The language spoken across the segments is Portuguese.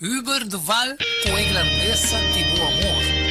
Über do val com a grandeza de meu amor.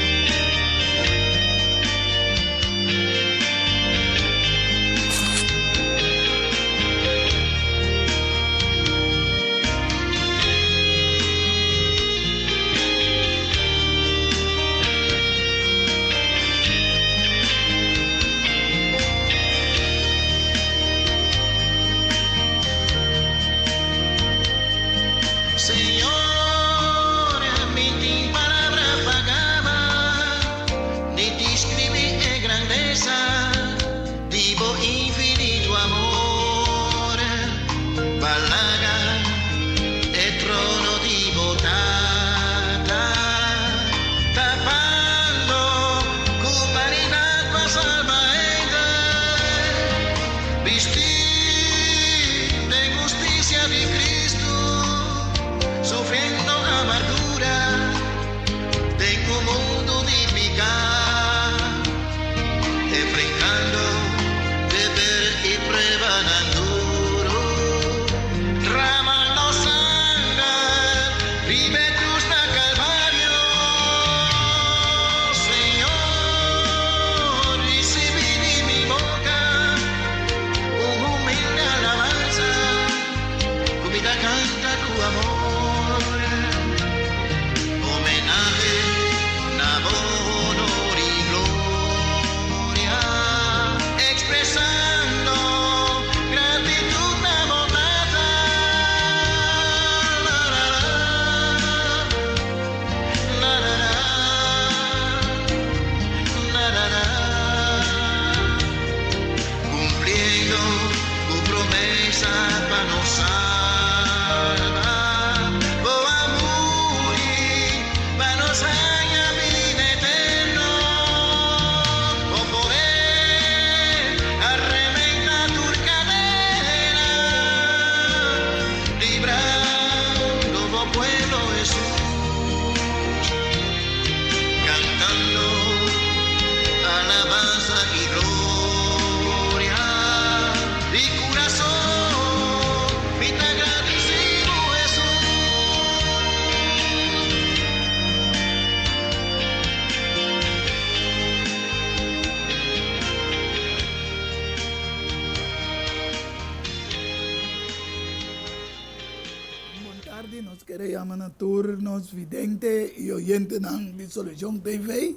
Nos queremos na tour, nos vidente e oyente ng Dissolution TV.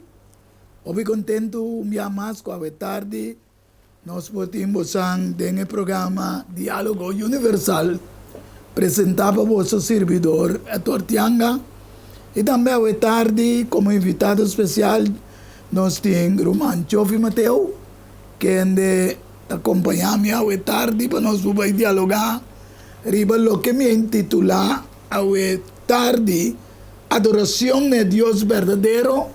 Obi contento dia mais com a tarde. Nós podemos em programa Diálogo Universal apresentar para o vosso servidor Héctor Tianga. E também a tarde, como invitado especial, nós temos Roman Chofi Mateo, que ande acompanhar-me a tarde para nós poder dialogar riba lo que me intitula a tarde Adoración de Dios Verdadero,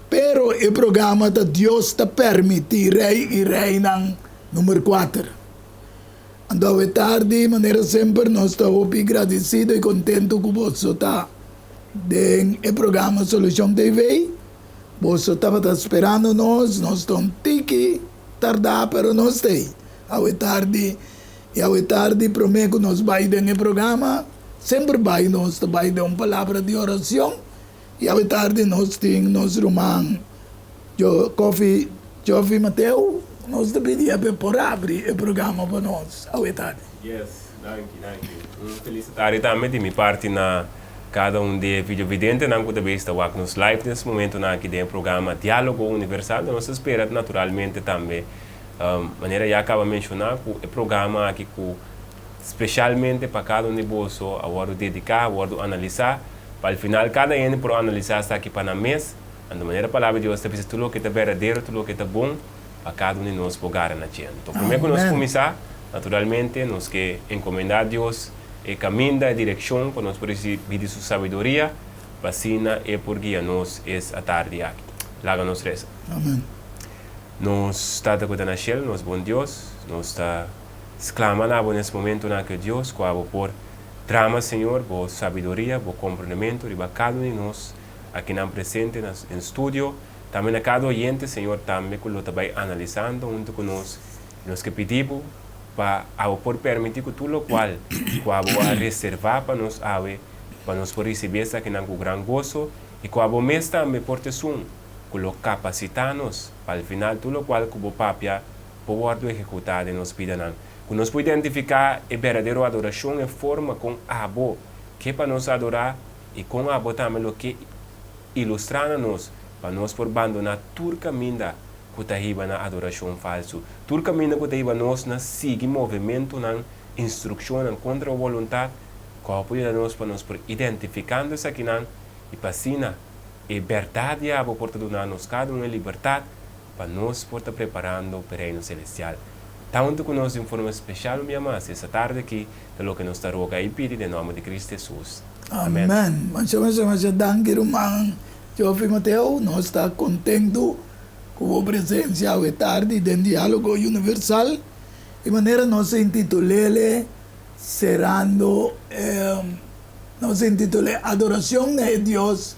pero el programa de Dios te permite Rey y Reina número 4. Ando a tarde, de manera sempre, nós estamos agradecidos e contentos com você tá en el programa Solution TV. Você estava esperando nós estamos tiki tardar, pero nós estamos. A tarde, e a tarde prometo que nós vamos no programa. Sempre vai nós vai dar uma palavra de oração. E a tarde nós temos nosso irmão Chofi Mateo. Nós te pedimos por abrir o programa para nós. A tarde. Yes, thank you. Felicitare também de minha parte na cada de vídeo vidente na que também está nos live nesse momento na aqui do programa Diálogo Universal. Nós espera naturalmente também maneira já acaba de mencionar que o programa aqui especialmente para cada de você a hora dedicar, a hora analisar, para o final cada um por analisar está aqui para na mesa, de maneira palavra de Deus está tudo o que é verdadeiro, tudo o que é bom, para cada de nós pegar na gente. Então, primeiro que nós começar, naturalmente, nós que encomendar a Deus e caminho da direção para nós poder pedir sua sabedoria, vacina e por guia nós a tarde aqui. Laga nos reza. Amém. Nós estamos com a Shell, nós bom Deus, nós estamos exclamando nesse momento que Deus, com por trama, Senhor, por sabedoria, por compreendimento, e para cada um de nós aqui na presente, no estúdio, também a cada oyente, Senhor, também que lo vai analisando junto com nós que pedimos para por permitir que tudo o qual a reservar para nós para nós por receber essa que com gran gozo e com a bomesta também por tesum, com lo capacitanos para o final tudo o qual como papia pode executar e nos pida não. Que nós podemos identificar a verdadeira adoração em forma com abo, que para nós adorar e com abo também o que ilustra-nos para nós por abandonar todo caminho que está aí na adoração falso. Todo caminho que está aí nós na seguir movimento, na instrução, na contra a vontade, que apoia nós para nós por identificando isso aqui e para assim a verdade abo por dar-nos cada uma liberdade para nós por estar preparando para o reino celestial. Tanto que nós de forma especial, minha mãe, essa tarde aqui, é o que nos está roga e pede em nome de Cristo Jesus. Amém. Mas danke, irmão. Jovem Mateo, nós estamos contentos com a presença hoje tarde do Diálogo Universal. De maneira, nós intitulamos cerrando, nós intitulamos Adoração de Deus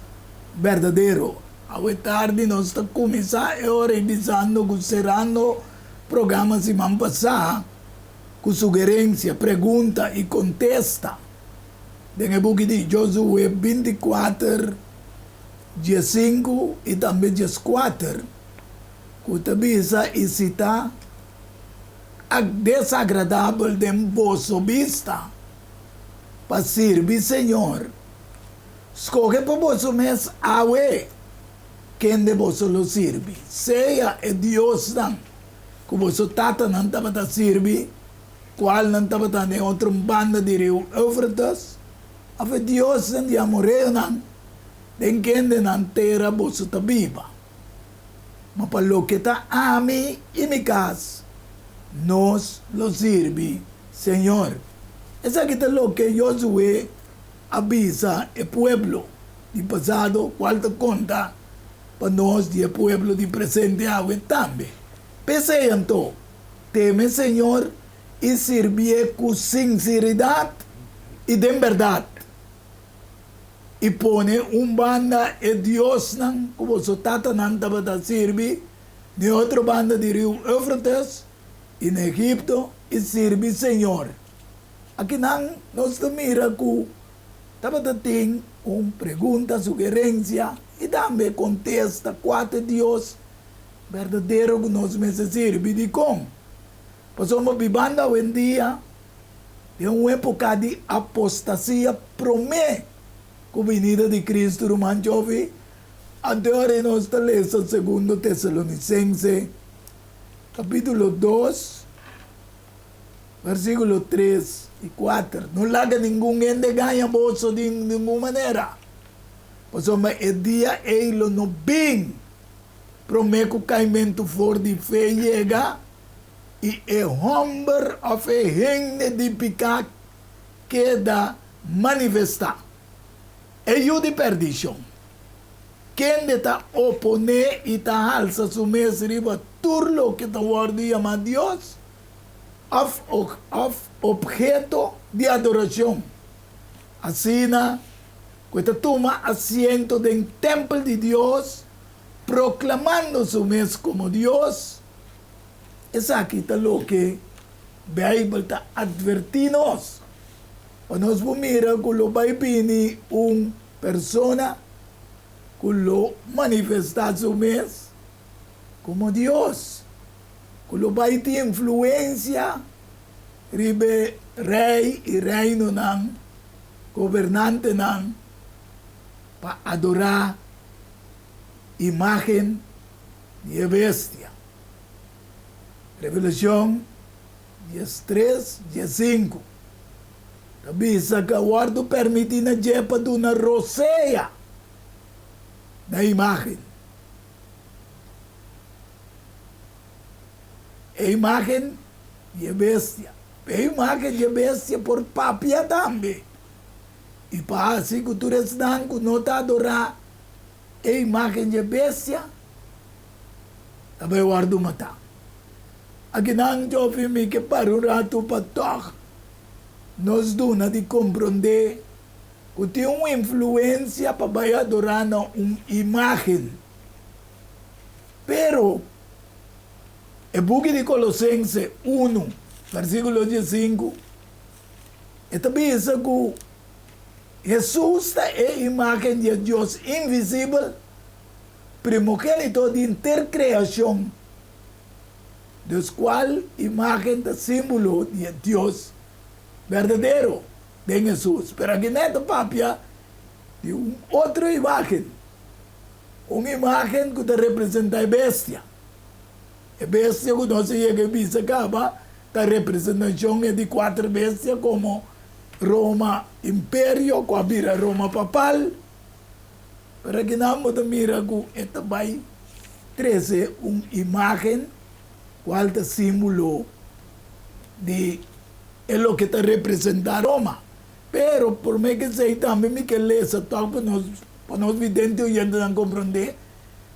Verdadeiro. Hoje tarde, nós estamos começando revisando, cerrando programa semana passada, com sugerência, pergunta e contesta. Dentro do de Josué 24, dia 5 e também dia 4, que tabisa e cita a desagradável de vosso vista para servir Senhor. Escolhe para vosso mês awe quem de vosso lo serve. Seja é Deus não, que vosso tata não estava a servir, qual não estava a ter outra banda de rio Eufrates, a Deus não de amoreu não, den quem de não terra vosso tabiba. Mas para lo que está a mim e mi casa, nos lo sirve, Senhor. Essa aqui é lo que Josué avisa o pueblo de passado, qual te conta para nós de pueblo de presente agora também. Pese então, teme Senhor e servir com sinceridade e de verdade. E pone banda e Deus não, que você tata não estava a servir, de outra banda de rio Eufrates, e no Egipto, e serve Senhor. Aqui não, nós mira que estava a ter pergunta, sugerência, e também contesta quatro Deus verdadeiro que nós me serve de como. Passamos vivendo hoje em dia, de uma época de apostasia, promete com a venida de Cristo, irmão jovem, agora nós estamos lendo segundo Tessalonicense, capítulo 2, versículo 3 e 4. Não larga ninguém de ganha bolso de nenhuma maneira. Pois o dia ele não bem, promete que o caimento for de fé chega, e é homem a fé reine de pecado queda manifestar. É o de perdição. Quem está oponer e está alça sua mesa riba turlo que está guardando chama Deus, objeto de adoração. Assim, que toma asiento do templo de Deus, proclamando su mês como Deus. Essa aqui está o que a Bíblia está advertindo-nos. Quando nós miramos que o Bíblia uma pessoa que lo manifesta su mês como Deus. Que o Bíblia tem influência ribe rei e reino não, governante não, para adorar imagem de bestia. Revelação 13, 5. Bisa que guardo permite na jepa de uma roseia na imagem. A imagem de bestia. A imagem de bestia por papia também. E para assim que tu restam não está adorar a imagem de bestia, também guardo matar. Aqui não jovem que para um rato para tocar. Nós dona de compreender que tem uma influência para adorar uma imagem. Pero, o book de Colossenses 1, versículo 15, está dizendo que Jesús é a imagem de Deus invisível, primogênito de intercriação, dos qual imagem de símbolo de Deus verdadeiro de Jesus. Pero aqui nesta papia, de outra imagem, uma imagem que representa a bestia. A bestia que nós chega a vista acaba, a representação é de 4 bestias, como Roma Império, com a mira Roma Papal. Para que não mira que esta vai trazer uma imagem, qual é o símbolo de lo que está representando Roma. Pero, por mim que sei também, me que ler essa tal, para nós videntes e gente não compreender,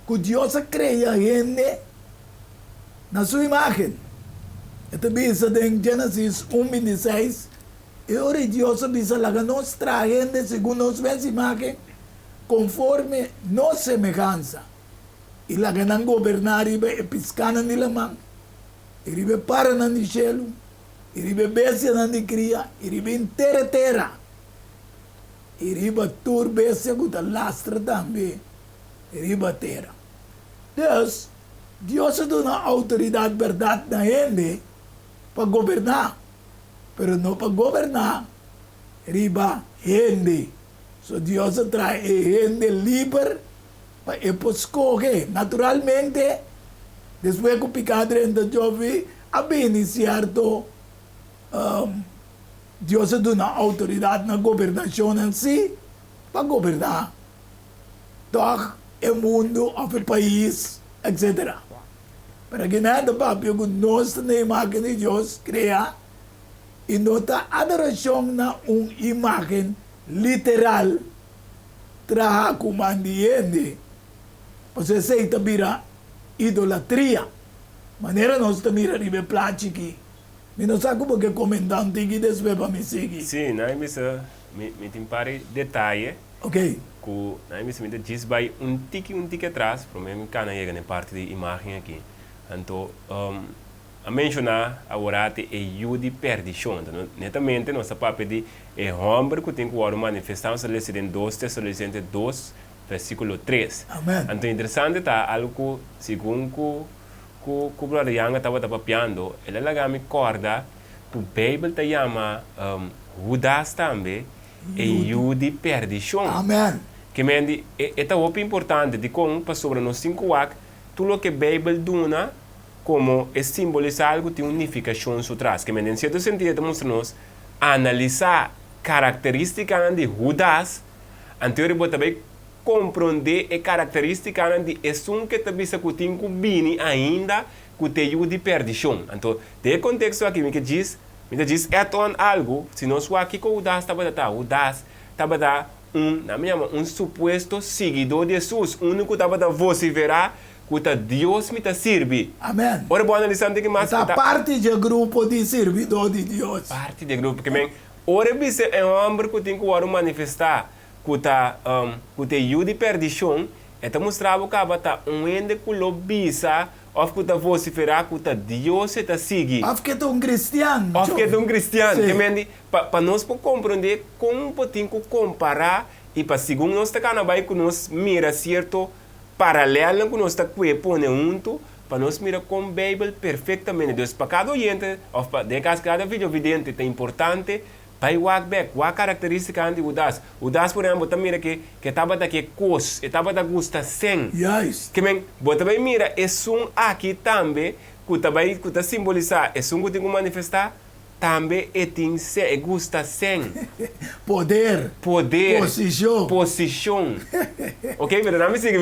que Deus cria a gente na sua imagem. Esta visa em Gênesis 1:26, e ora Deus visa lá que nós traemos segundo nossa imagem, conforme nossa semelhança. E lá que não governar, e piscana nila mão, e para na cielo, e bestia na cria, e inteira terra. E tur bestia que lastra também, e terra. Deus dá uma autoridade verdade na gente para governar, pero não para governar, riba gente. So Deus traz gente livre para escolher. Naturalmente, depois que o pecado entra jovem, a iniciar Deus dá uma autoridade na governação em si para governar todo o mundo, o país, etc. Para que nada, papi, que nós na imagem de Deus criar e nota adoração na uma imagem literal, traha comandiente, você sei que vira idolatria. Maneira nós também ribe plástico. Me não sabe como que comandante que desvia para me seguir. Sim, não é isso. Me tem pare detalhe. Ok. Que não é isso. Me diz vai tique atrás, para mim que não é na parte de imagem aqui. Então, a mencionar agora é o de perdição. Netamente, nossa papel de é homem que tem que manifestar se lê em 2 Tessalonicenses 2, versículo 3. Amém. Então, interessante está algo segundo que o brother Yang estava papiando, ele lá me corda que a Bíblia te chama Judas também e o de perdição. Amém. Que mendi é tão importante de como para sobre nós 5 anos tudo o que a Bíblia dona como é simbolizar algo de unificação por trás. Que mendi em certo sentido demonstra-nos analisar características de Judas, anterior também compreender a característica de um que também se tem que vir ainda que tem de perdição. Então, de contexto aqui, me diz é algo, se nós aqui com o Judas estava um suposto seguidor de Jesus, único estava da vociferar que Deus me serve. Amém. Ora, vou analisar que mais essa parte do grupo de servidor de Deus. Parte do grupo que vem. Ora, é um homem que tem que manifestar que tem de perdição, então mostrava que está ende que lo bisa, ou que está vociferar que Deus está seguir. Ou que é um cristiano. Ou que é um cristiano. Para nós compreender como podemos comparar e para segundo nós está que nós mira certo paralelo que nós está põe junto, para nós mira com a Bíblia perfeitamente. Então, para cada oyente, ou para cada vídeo vidente, é importante vai walk back, a característica de Judas. Judas, por exemplo, também mira que estava aqui cos, estava da gusta sem. Yes. Que men, você também mira, é aqui também, que também que simbolizar, é que tem que manifestar, também é tem se gusta sem. Poder. Posição. Ok, mas não me siga,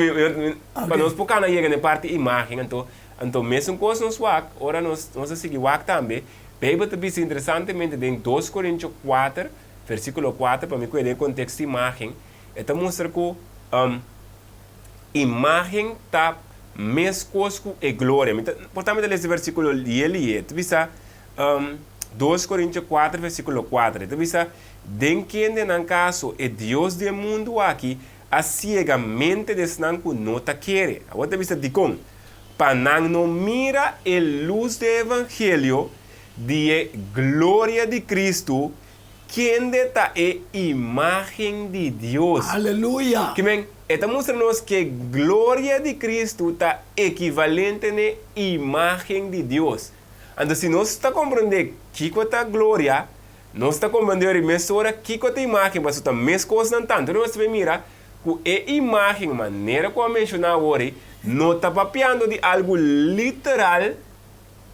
para nós porque não chega na parte imagem, então mesmo coisa nós walk, ora nós seguir walk também. Bíblia também é interessantemente em 2 Coríntios 4, versículo 4, para mim que é contexto de imagem, então mostra que imagem está mesmo e glória. Portanto, esse versículo ele é, tu visa 2 Coríntios 4, versículo 4, tu visa, de quem no caso é Deus do mundo aqui, a ciegamente desnan que não te quer. Agora tu visa de como? Para não mira a luz do evangelho, de glória de Cristo, quem está a imagem de Deus. Aleluia. Que bem, esta mostra-nos que glória de Cristo está equivalente à imagem de Deus. Então, se nós está compreendendo que é a glória, nós está compreendendo a mesma que é a imagem, mas está a mesma coisa não tanto. Nós vamos mirar que a imagem, a maneira como mencionar agora, não está papiando de algo literal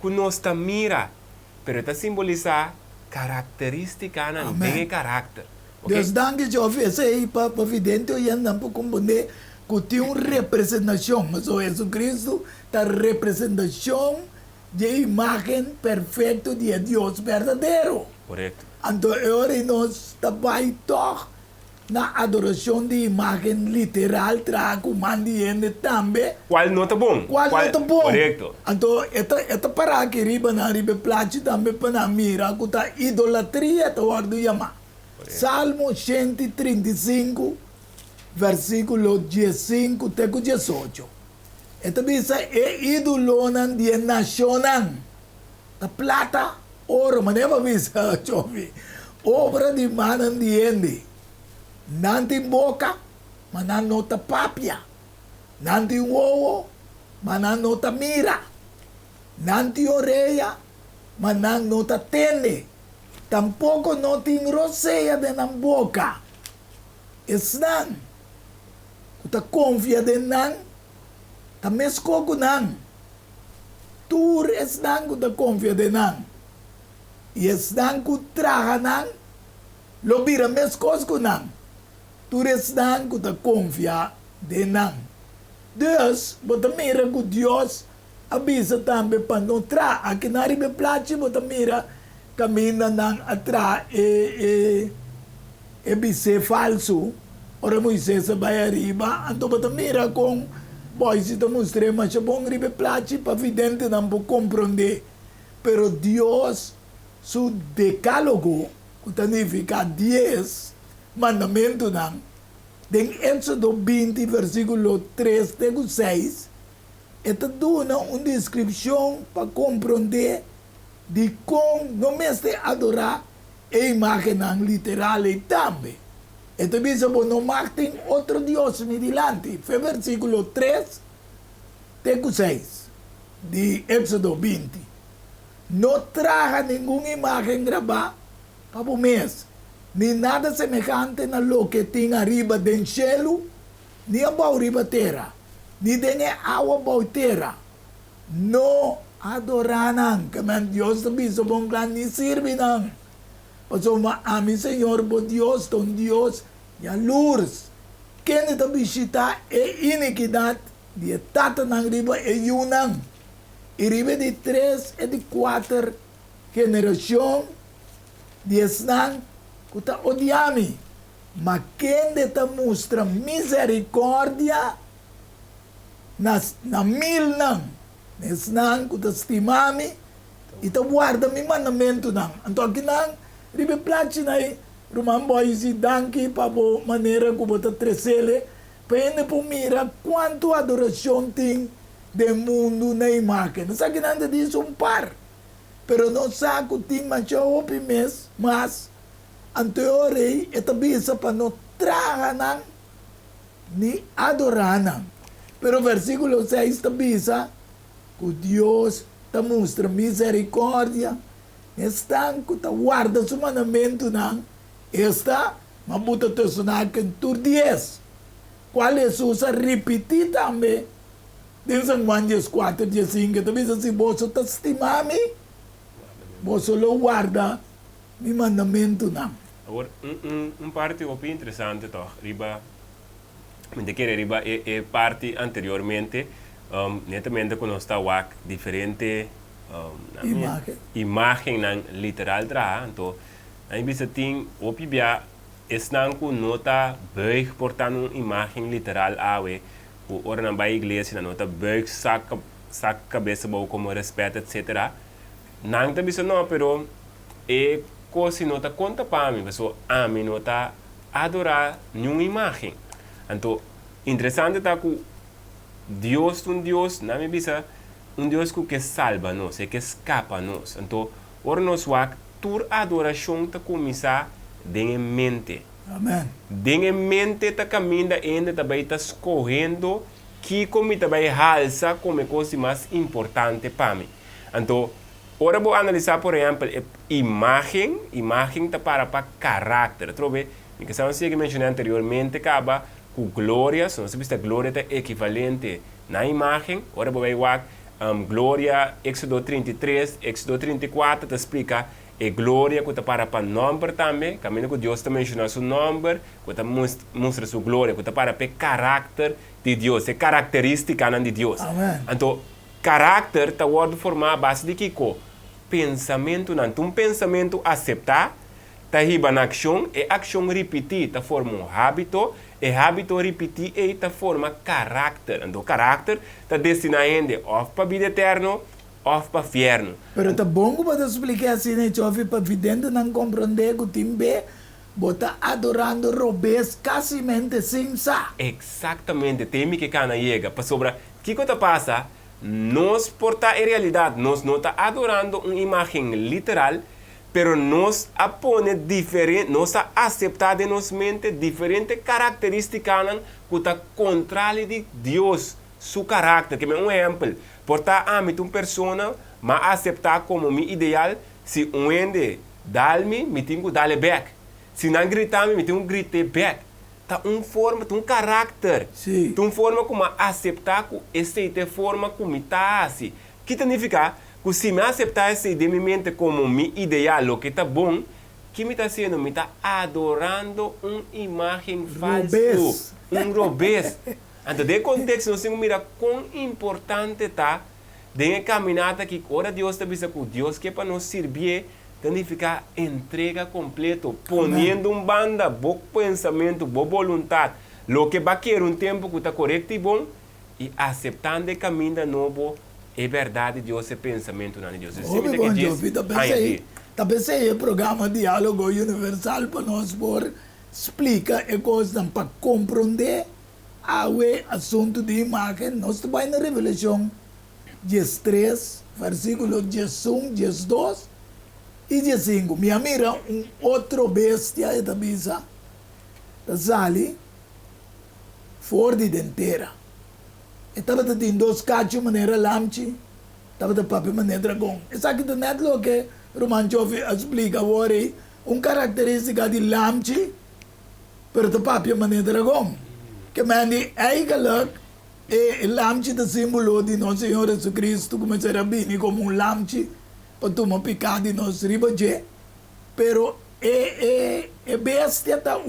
que nós está mira, mas está simbolizar característica, não tem caráter. Okay? Deus danke jovem, esse aí para vidente eu não para compreender que tem uma representação, mas o Jesus Cristo está representação de imagem perfeita de Deus verdadeiro. Correto. Então, agora nós também toca na adoração de imagem literal, traga o mandiente também. Qual não está bom? Qual não está bom? Correto. Então, esta para que riba na riba plate também para mira, que está idolatria, está ordo yama. Salmo 135, versículo 15 até 18. Esta bisa idolonan dia nacional. A plata, ouro, mas não bisa, chove. Obra de manan diende. Nanti boca, mas não nota papia. Nanti uovo, mas não nota mira. Nanti orelha, mas não nota tende. Tampouco não tem roseia de na boca. Esnan. Kuta confia de nan. Tamesko ko nan. Tur esnan kuta confia de nan. E esnan ku traga nan. Lobira meskos ko nan. Tur esnan kuta confia de nan. Deus, bota mira ku Deus avisa também para não tra. Aqui na ribe plate bota mira camina nang atra e bise falso. Ora Moisés vai arriba, anto bata mira com boy se te mostrei mas bom ribe plati para vidente não pode compreender. Pero Deus su decálogo, que significa 10 mandamento nang, em Éxodo 20 versículo 3 até 6, esta dona uma descrição para compreender de como não mestre adorar a imagem literal e também. Então, bispo, não mais tem outro Deus me dilante. Foi versículo 3, até 6, de Éxodo 20. Não traga nenhuma imagem gravada para o mês, nem nada semelhante na lo que tem arriba do cielo, nem abaixo riba terra, nem tem água abaixo terra. Não adoranan, kaman Dios tabi sa bong klan ni sirvi nang. Paso maami Senyor bo Dios, ton Dios, ya lurs. Kene tabi sita e iniquidad, di tata nang riba e yunang. Iribe di 3 e di 4 generasyon, di esnang, kuta odiami. Ma kende ta mustra misericordia, na mil nang. Nesnang kuta stimami, ita guarda mi mandamento nang. Anto aqui nang, ribe placi nai, rumam boy si danki pa bo maneira ku bota tresele, pende po mira quanto adoração tem de mundo na imagem. Não sabe que nada disso um par. Pero não sabe que tem mancha opi mes, mas anteriorei ita bisa pa no traga nang ni adorar nang. Pero versículo 6 ta bisa, que Deus te mostra misericórdia, estão que te guarda o mandamento, não? Esta, mas buta te sonar que tu 10. Qual é a repetir também? Em São Juan 4, 5, também se você te estimar-me, você lo guarda mi mandamento, não? Agora, parte bem interessante, toch? Riba, me quer riba é parte anteriormente. Netamente quando está wak diferente imagem nan literal tra, então aí bisa ting opibia esnan ku nota buig portando imagem literal awe o ora na bai igreja na nota buig saca cabeça bom como respeito etc. Nang ta bisa não, pero e cosi nota conta para mim, pessoa a mim nota adorar nenhuma imagem. Então interessante tá ku Deus, não me bisa, Deus que salva nós, que escapa nós. Então, ora nós wak, tur adoração ta começar tem em mente. Amen. Tem em mente tá caminho ainda também tá escorrendo que como também halsa como coisa mais importante para mim. Então, ora vou analisar, por exemplo, imagem tá para caráter. Trove, me que sabe que mencionei anteriormente, acaba com glória, se você vê glória é equivalente na imagem. Ora vou ver glória, Éxodo 33, Éxodo 34, te explica glória que está para nome também, caminho que Deus está mencionando seu nome, que está mostra sua glória, que está para o caráter de Deus, é característica de Deus. Amen. Então, caráter está formado a base de Kiko. Pensamento, não. Pensamento aceitar, está riba na ação, e ação repetir, está forma hábito, e hábito repetir, e está forma caráter. Então, caráter está destinado ou para a vida eterna, ou para o inferno. Pero tá bom que você explicar assim, né, Chofi, para vidente não compreender que o time bota adorando robês casemente sem sa. Exatamente, tem que cana chega. Para sobre o que está passa, nós porta em realidade, nós não está adorando uma imagem literal, pero nós apone diferente, nós aceitar de nossa mente diferentes características que está contrário de Deus, seu caráter. Que é um exemplo. Porta a mim uma pessoa, mas aceitar como meu ideal, se um ende dá-me, me tenho que dar-lhe back. Se não gritar, me tenho que gritar back. Tá uma forma, tá um caráter. Sim. Tá uma forma como aceitar que essa é a forma como está assim. Que significa que se me aceitar essa de minha mente como meu ideal, o que está bom, que me está sendo, me está adorando uma imagem falsa. Um robês. Então, de contexto, nós temos que mirar quão importante está de a caminhada que ora Deus está dizendo que Deus quer para nos servir, tem que ficar entrega completo, ponendo um banda, bom pensamento, boa vontade, lo que vai querer um tempo que está correto e bom, e aceitando o caminho novo, é verdade Deus é pensamento de Deus. Óbvio, bom, Jofi, tá pensei o programa Diálogo Universal para nós por explica e coisa para compreender o assunto de imagem. Nós estamos na Revelação 13, versículo 11, 12 e 15. Me mira outro bestia e tabisa da sali fora de denteira. Estava tendo dois cachos maneira lamchi, estava de papel maneira dragão. Essa aqui não é o que Roman Chofi explica agora, característica de lamchi, pero de papel maneira dragão. Que mandi eigenlijk lamchi de símbolo de nosso Senhor Jesus Cristo, como se rabini como um lamchi para tomar picado de nosso ribaje, pero bestia está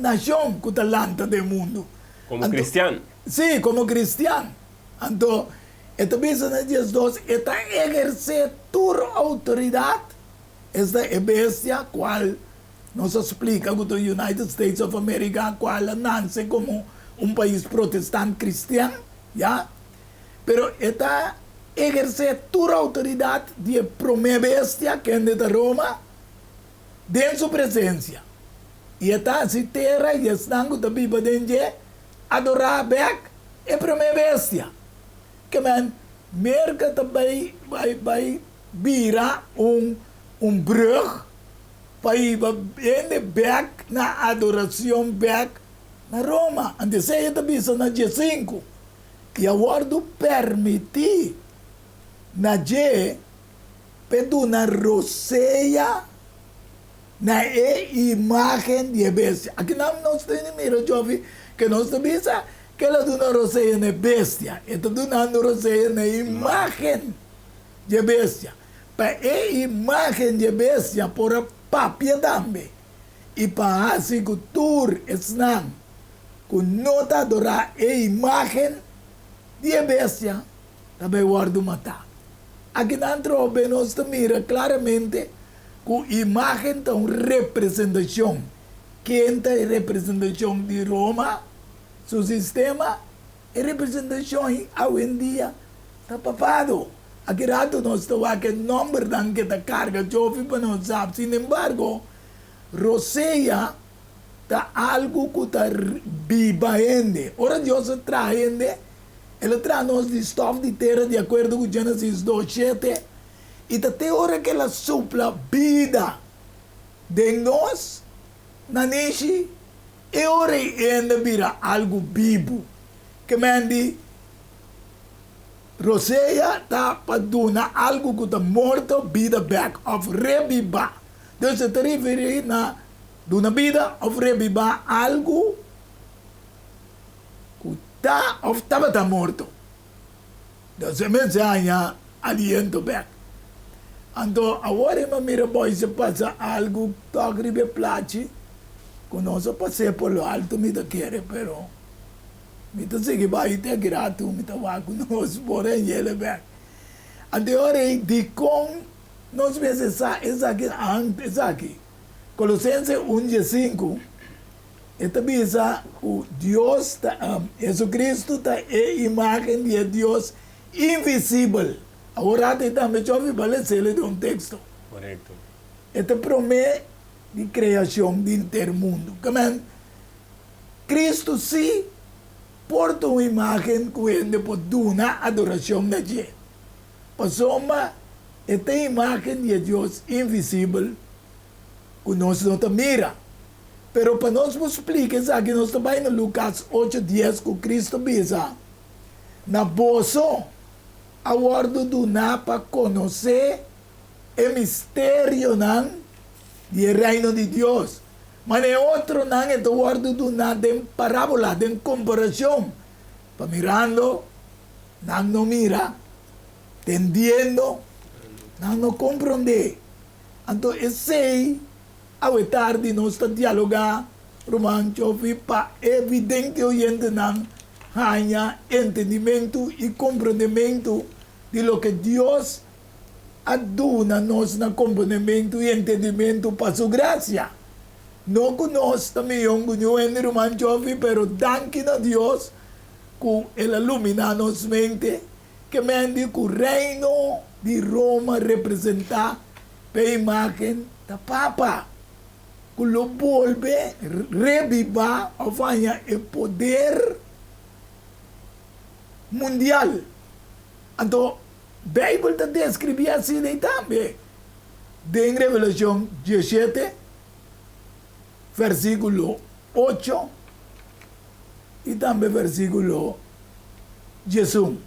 nação que está lanta do mundo. Como cristiano. Sim, como cristiano. Então, esta vez na dias 12, está exercer toda autoridade, esta é bestia, qual nos explica que os United States of America, qual nasce como um país protestante cristiano, já? Pero está exercer toda autoridade de primeira bestia, que é de Roma, dentro sua presença. E está se terra e estão com a Bíblia dentro, adorar back é primeira bestia. Que man, merca também vai virar brug para ir back na adoração back na Roma. Antes de também na dia 5. E agora permitir na dia pedo na roceia na imagem de bestia. Aqui nós temos mira jovem que nós temos que ela do na roceia na bestia. Então do na roceia na imagem de bestia. Para a imagem de bestia por a papia também. E para assim que tur esnan com nota adorar a imagem de bestia também guardo matar. Aqui dentro nós mira claramente que a imagem é uma representação. Quem é a representação de Roma, seu sistema, é representação hoje em dia está papado. Aqui rato nós estamos aqui número que está carga jovem para nós saber. Sin embargo, roceia está algo que está viva ainda. Ora Deus traz ainda, Ele traz nós de estofo de terra de acordo com Gênesis 2:7. E até hora que ela sopla vida de nós, na nishi, e ora ainda vira algo vivo. Que mandi, Roseia está para dar algo que está morto, vida back of reviva. Então, se te refere na duna vida of reviva algo que estava morto. Então, se me enseña aliento back. Então, agora eu miro boy se passa algo que arriba place, conosco passei por lo alto, me da querer, pero me da seguir vai ter grato, me da vai conosco, porém ele back. Então, agora de com nós vezes essa aqui, Colossenses 1:5, esta bisa o Deus, Jesus Cristo está a imagem de Deus invisível. Agora também já ouvi falar de um texto. Correto. Esta promessa de criação do intermundo. Cristo sim porta uma imagem que ele pode dar adoração a Deus. Passou esta imagem de Deus invisível que nós não mira. Pero para nós explicar isso aqui, nós estamos em Lucas 8:10 que Cristo diz, na bolsa, a ordem do para conhecer o mistério do reino de Deus. Mas é outro não é a ordem do de parábola, de comparação. Para mirando, não mira, entendendo, não compreende. Então, esse ao tarde nós estamos dialogando, romântico, para evidente oyente não ganha entendimento e compreendimento de lo que Deus aduna nós no compreendimento e entendimento para sua graça. Não que nós também somos romântico, pero danke a Deus que Ele ilumina nossa mente, que mende que o reino de Roma representa a imagem da Papa. Que lo vuelve, reviva, o faça o poder mundial. Então, a Bíblia está descreve assim também. Em Revelação 17, versículo 8, e também versículo 11.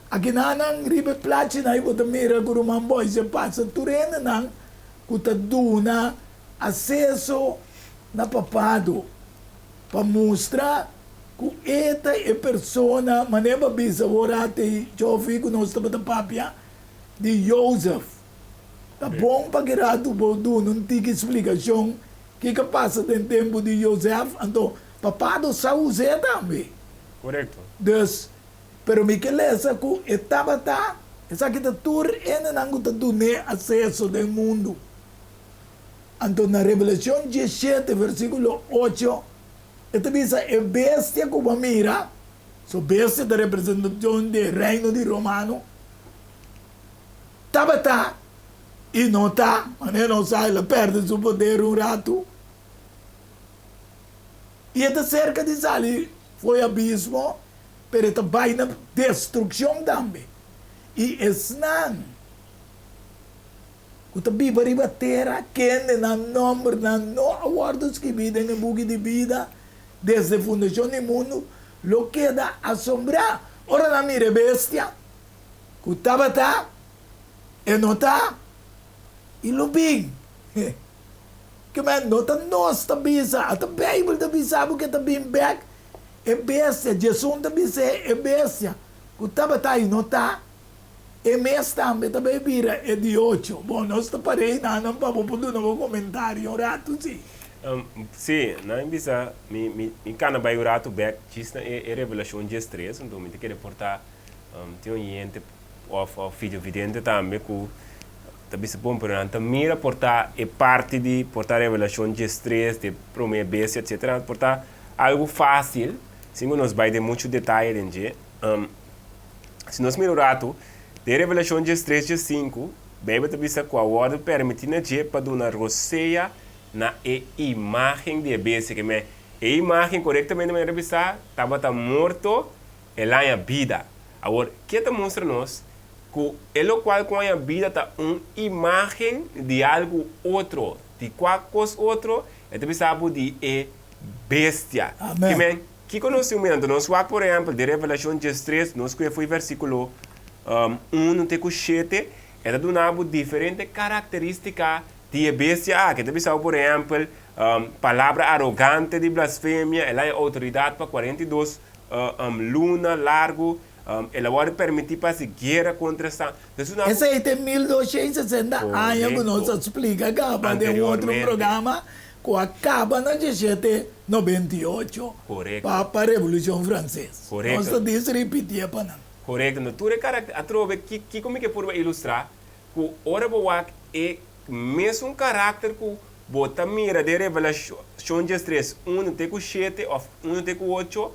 Aqui não ribe place na ibo mira que o man boy se passa turena não que ta duna acesso na papado para mostrar que esta é persona maneba bisa orate eu fico nós estamos da papia de Joseph. Tá bom para que rato bodo não tem explicação que passa no tempo de Joseph, então papado Saul Zé também. Correto. Dus, pero me que lesa que estava tá, essa que tá tur ainda não tá dando acesso do mundo. Então na Revelação 17, versículo 8, esta bisa é bestia como mira, so bestia da representação do reino de Romano, estava tá, e não tá, mas não sai, ela perde seu poder um rato. E esta cerca de Sali foi abismo, pero esta vai na destruição também. E esnan, que ta biba riba terra, que na nome, na no awardos que vida na bugi de vida, desde a fundação do mundo, lo queda assombrar. Ora na mire bestia, que estava tá, e não tá, e lo big. Que man, não tá nós tá bisa, a Bíblia tá bisa, porque tá bem back, é bestia, Jesus tá bisa, é bestia, que estava tá e não tá, e mês também também vira é de 8. Bom, nós tá parei, não para poder no comentário, um rato sim. Sim, não bisa, me cana vai o rato back, diz na Revelação 13, então me tem que reportar, tem gente, o filho vidente também, que também se bom para nós mira portar é parte de portar revelação de estresse de primeira vez etc portar algo fácil sem nós vai de muito detalhe dentro se nós mira o rato de revelação de estresse de 5 bem também se com a ordem permitindo de para dar roceia na imagem de base que me a imagem corretamente me revisar estava morto ela é vida agora que está mostra nós que é o qual com a vida está uma imagem de algo outro, de qualquer outro, e também sabe de bestia. Amém. Que conhecimento, nós vamos, por exemplo, de Revelação 13, nós que foi versículo 1 até 7, é donado diferentes características de bestia, que também sabe, por exemplo, palavra arrogante de blasfêmia, ela é autoridade para 42 luna largo, ela pode permitir para se guerra contra essa. Esse aí tem 1260 anos que nós explica, acaba de outro programa, que acaba na 1798, para a Revolução Francesa. Correto. Nós diz repetir para nós. Correto. Natura carácter, a trove, que como é que por ilustrar, que ora boa é mesmo carácter que bota mira de Revelação 13, 1 até 7, ou 1 até 8,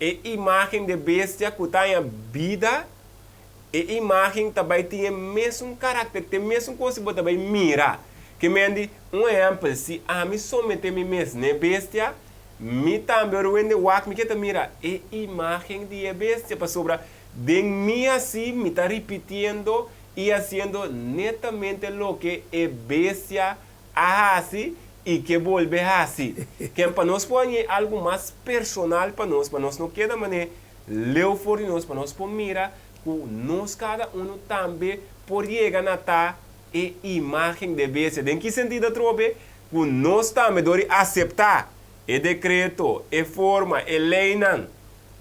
é imagem de bestia que tem vida, e imagem também tem mesmo caráter, tem mesmo coisa que também mira. Que me andi, exemplo, se a mim somente me mesmo na bestia, me também ruende wak, me que mira, é imagem de bestia, para sobra, de mim assim, me está repetindo e haciendo netamente lo que é bestia hace y que vuelve así. Que para nós pode algo mais personal para nós não queda maneira leu for nós, para nós por mira que nós cada um também por chegar na ta e imagem de bestia. Em que sentido trobe? Que nós também dori aceitar e decreto, e forma, e lei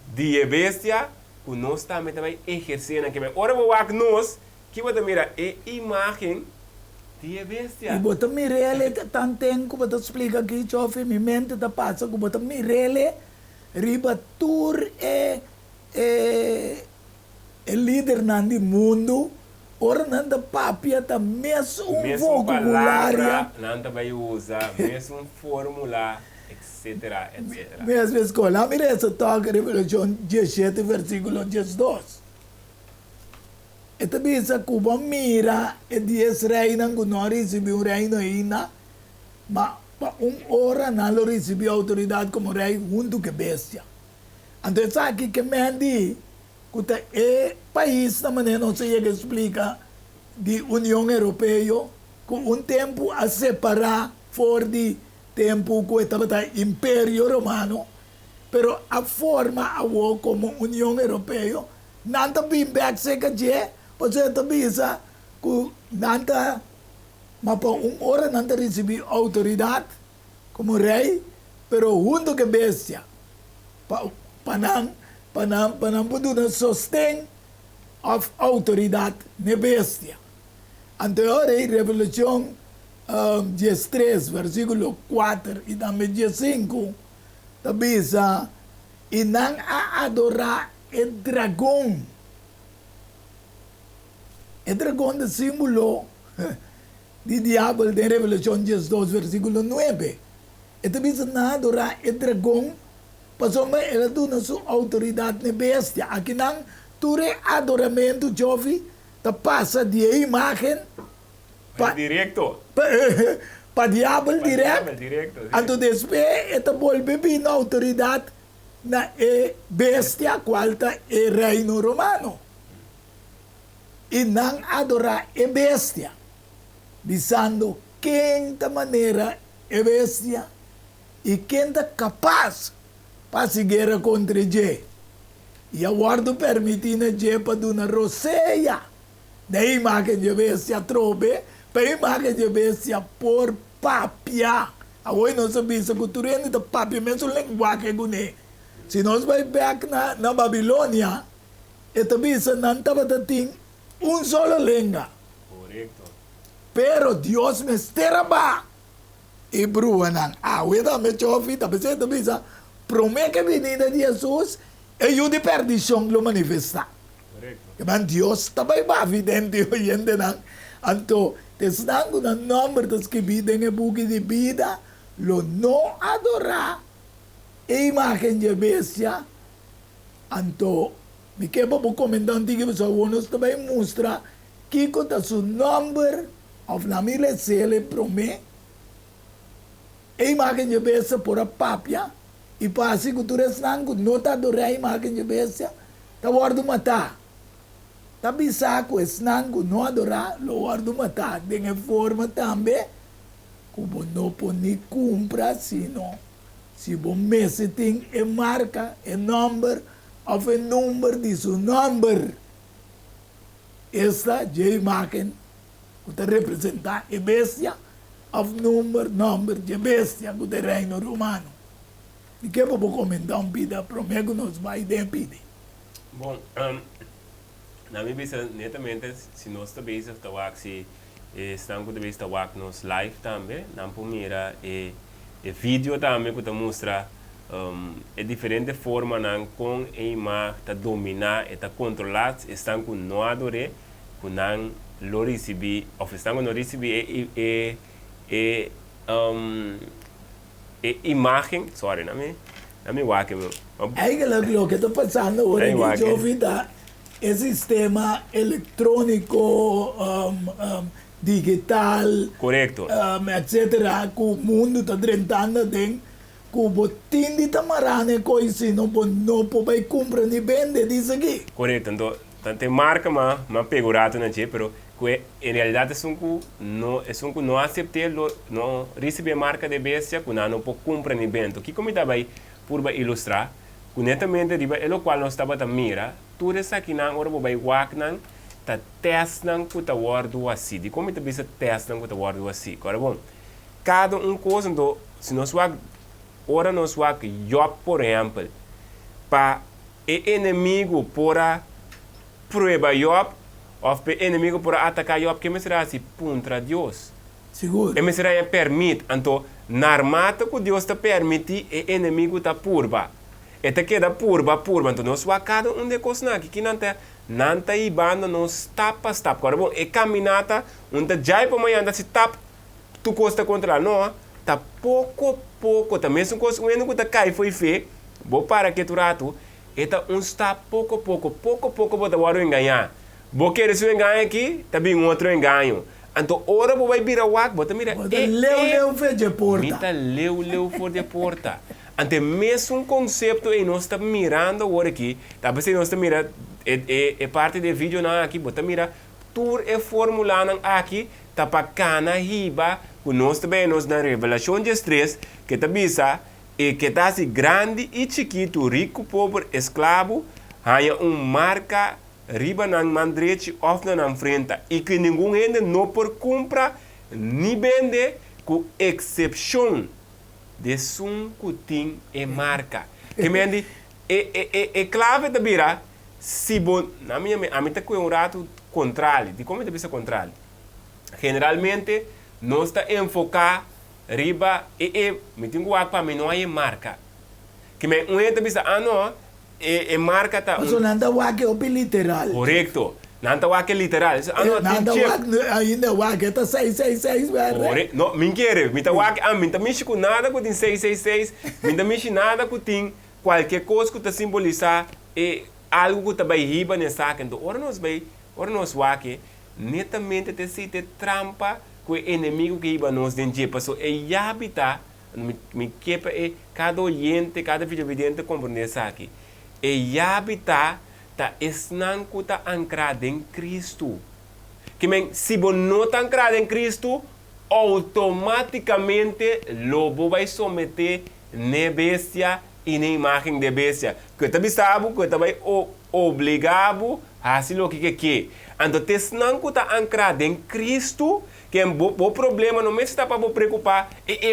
de bestia, que nós também exercendo que ora vou nós que você mira é imagem de bestia. E você mira tanto tempo que você explica aqui, chofe, minha mente está passa que você mira ribatur é líder do mundo, ora nanda papia tá mesmo vocabulário, nanda vai usar mesmo fórmula, etc, etc. Mesma escola, mira essa toca Revelação 17, versículo 12. Ito bisa kuba mira e dies reina que não recebeu reino ainda, mas pa hora não lo recebeu autoridade como rei junto com bestia. Então aqui que me andi que é país da maneira não sei que explica de União Europeia com tempo a separar for de tempo que estava Império Romano, pero a forma como União Europeia não também back se que você bisa que nanta mas para hora nanta recebi autoridade como rei, pero junto com bestia panam poder sostém of autoridade na bestia. Anterior Revelação 13, versículo 4 e também 5, bisa e não a adorar o dragão. O dragão é símbolo de diabo de Revelação 12, versículo 9. Então, bisa na adorar o dragão, passou ela dona sua autoridade na bestia. Aqui não, tudo adoramento, jovem, tá passa de imagem para direto. Para diabo direto. Então, depois, ela volve bem na autoridade na bestia, qual é o reino romano. E não adorar a bestia, dizendo quem da maneira é bestia e quem da capaz para seguir contra ele. E a guardo permitindo ele para dar uma roceia da imagem de bestia trobe, para a imagem de bestia por papia. Agora nós sabemos que o turno de papia, mesmo linguagem que é. Se nós vamos back na Babilônia, esta bisa não estava tendo solo língua. Correto. Pero Dios me esteraba. E bruanan. Weda me chofi, tapi saya bisa promete que venida de Jesus e o de perdição lo manifesta. Correto. Mas Deus também vai evidente oyente nan. Anto, tesnando na número das que videm e buque de vida, lo não adorar a imagem de bestia. Anto, me quebra o comandante que os alunos também mostra que conta o número of na mila sele promete a imagem de bestia por a papia e passa que tu resnango não está adorando a imagem de bestia, está guardo matar. Está bisa que o resnango não adorar, lo guardo matar. De forma também como não pode comprar, sino se você mesmo tem a marca, a number, ou o número de seu número. Esta é a imagem que representa a bestia, ou o número de bestia do reino romano. E que eu vou comentar um pouco, prometo que nós vamos pedir. Bom, na minha visão, netamente, se nós também estamos nos live também, na primeira, e vídeo também que mostra diferente forma com a imagem de dominar e controlar, estão com não adorar, com não lo receber, ou estão com não receber imagem, sorry, na minha wake, meu. Eigenlijk lo que está passando agora é que eu vi o sistema eletrônico, digital, correto, etc. Que o mundo está tentando de que o botim de tamarane coisa não pode comprar nem vender disso aqui. correto. Então tem marca mas pegurato na che, pero que em realidade não aceitei não receber marca de bestia que não pode comprar nem vender. Que como estava aí por ilustrar, que netamente é o qual nós estava a mira, tudo isso aqui não ora vai wak não tá testam que tá word assim. De como está bisa testam que tá word assim. Agora bom, cada coisa então se nós ora nós Job por exemplo, para o inimigo para prueba Job, ou o inimigo para atacar Job, que me será assim contra Deus. Seguro. E me será permite, então na armata que Deus te permite, o inimigo tá purba. E te queda purba, então nós cada de coisas que não está ibando, nós tapa. Agora bom, e caminhata, onde já para amanhã se tapa, tu costa contra não, tá pouco, tá mesmo coisa, o único que cai foi feio, vou para que tu rato, e tá está pouco, bota o enganar. Vou querer se enganar aqui, tá bem outro engano. Então, ora vou vai virar wak, bota mira, leu de porta. Mita leu for de porta. Então, mesmo conceito e nós estamos mirando agora aqui, tá pensando nós estamos mirando é parte do vídeo não aqui, bota mira, tudo é formulando aqui, tá para cana riba, que nós também nós na revelação de 3, que tá bisa e que tá assim grande e chiquito, rico, pobre, escravo, há marca riba na mandrete of na frente e que ninguém ainda não por comprar nem vende com exceção de som que tem e marca que me andi é clave da bira se bom na minha a mim tá com um rato controle de como é que controle generalmente nós está enfocar riba me tenho para mim não é marca que me um entra bisa não marca tá mas não anda wak é literal. Correto. Não anda wak literal. Não anda wak ainda wak tá 666 verdade. Não, me quer, me tá wak, me tá mexe com nada que tem 666, me tá mexe nada que tem qualquer coisa que tá simbolizar algo que tá vai riba nessa saca. Então, ora nós wak, netamente te trampa com o inimigo que iba nos dentro, passou e habitar, me quepa cada olhante, cada videovidente compreender isso aqui. E habitar tá esnanco tá ancrado em Cristo. Que se você não está ancrado em Cristo, automaticamente lobo vai someter na bestia e na imagem de bestia. Que também sabe que também obrigado a fazer o que quer. Então, esnanco tá ancrado em Cristo, que o problema não está para preocupar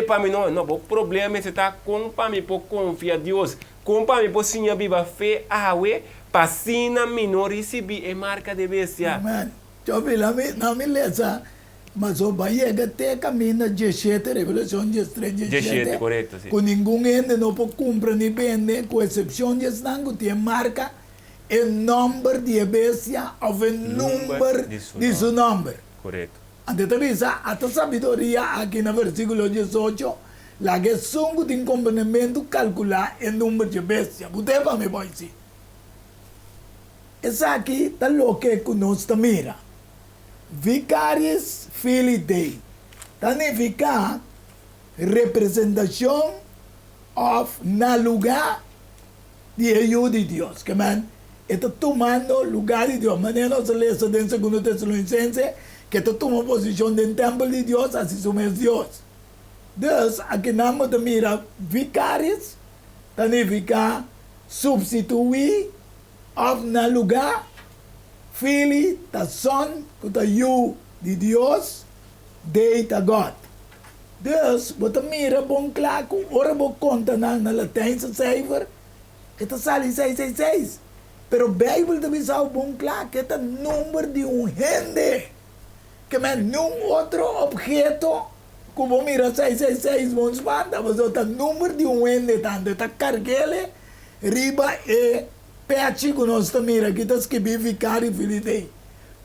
para mim não, o problema está com para mim para confiar em Deus. Compare por sinha biba fe awe pasina minor recebi e marca de bestia. Amen. Eu vi lá na beleza, mas o Bahia até caminha 17, Revelação 17, correto, sim. Com ninguém ainda não pode comprar nem vender, com exceção de Snango, tem marca o número de bestia ou o número de seu nome. Correto. Ante também a sabedoria aqui no versículo 18, la que son de complemento calcular o número de bestia. Você vai me dizer. Essa aqui está o que nós mira. Vicarious Filii Dei. Significa representação of na lugar de ajuda de Deus. Que man, está tomando lugar de Deus. Maneira nós lemos em 2 Tessalonicenses que está tomando posição dentro do templo de Deus, assim somos Deus. Dus, aqui namo te mira vicaris, tani fica substituir of na lugar, filho, ta son, kuta you de Deus, de ta God. Dus, bota mira bom claro, ora bo conta na latijnse cijfer, ita sali 666. Pero Bijbel te bisa bom claro, que ita número de gente, que me num outro objeto, como mira 666 bons banda, mas o número de gente tanto, ta carguele, riba e pechi que nós mira, que ta escrevi vicário filidei,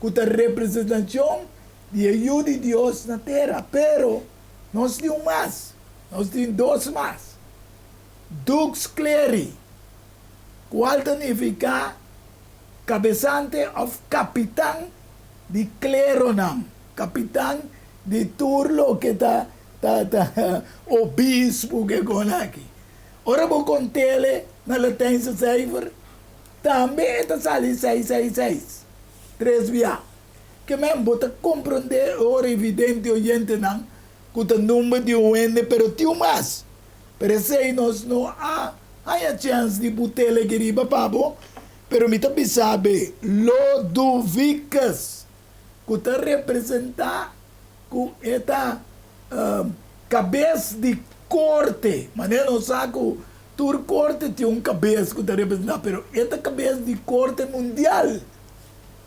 que ta representação de ajuda de Deus na terra, pero nós temos mais, nós temos dois mais. Dux cleri, qual significa cabeçante of capitão de cleronam, capitão de turlo que o bispo que com aqui. Ora vou contar na latência cijfer, também está sali 666, 3 via. Que mesmo bota compreender ora evidente o gente não, que o número de gente, pero tio mais. Pero se nós não há a chance de botar ele aqui pabo, pero me também sabe, Lodovicus, que está representar com esta cabeça de corte, mas não sabe que tur corte tem cabeça que está representando, pero esta cabeça de corte mundial,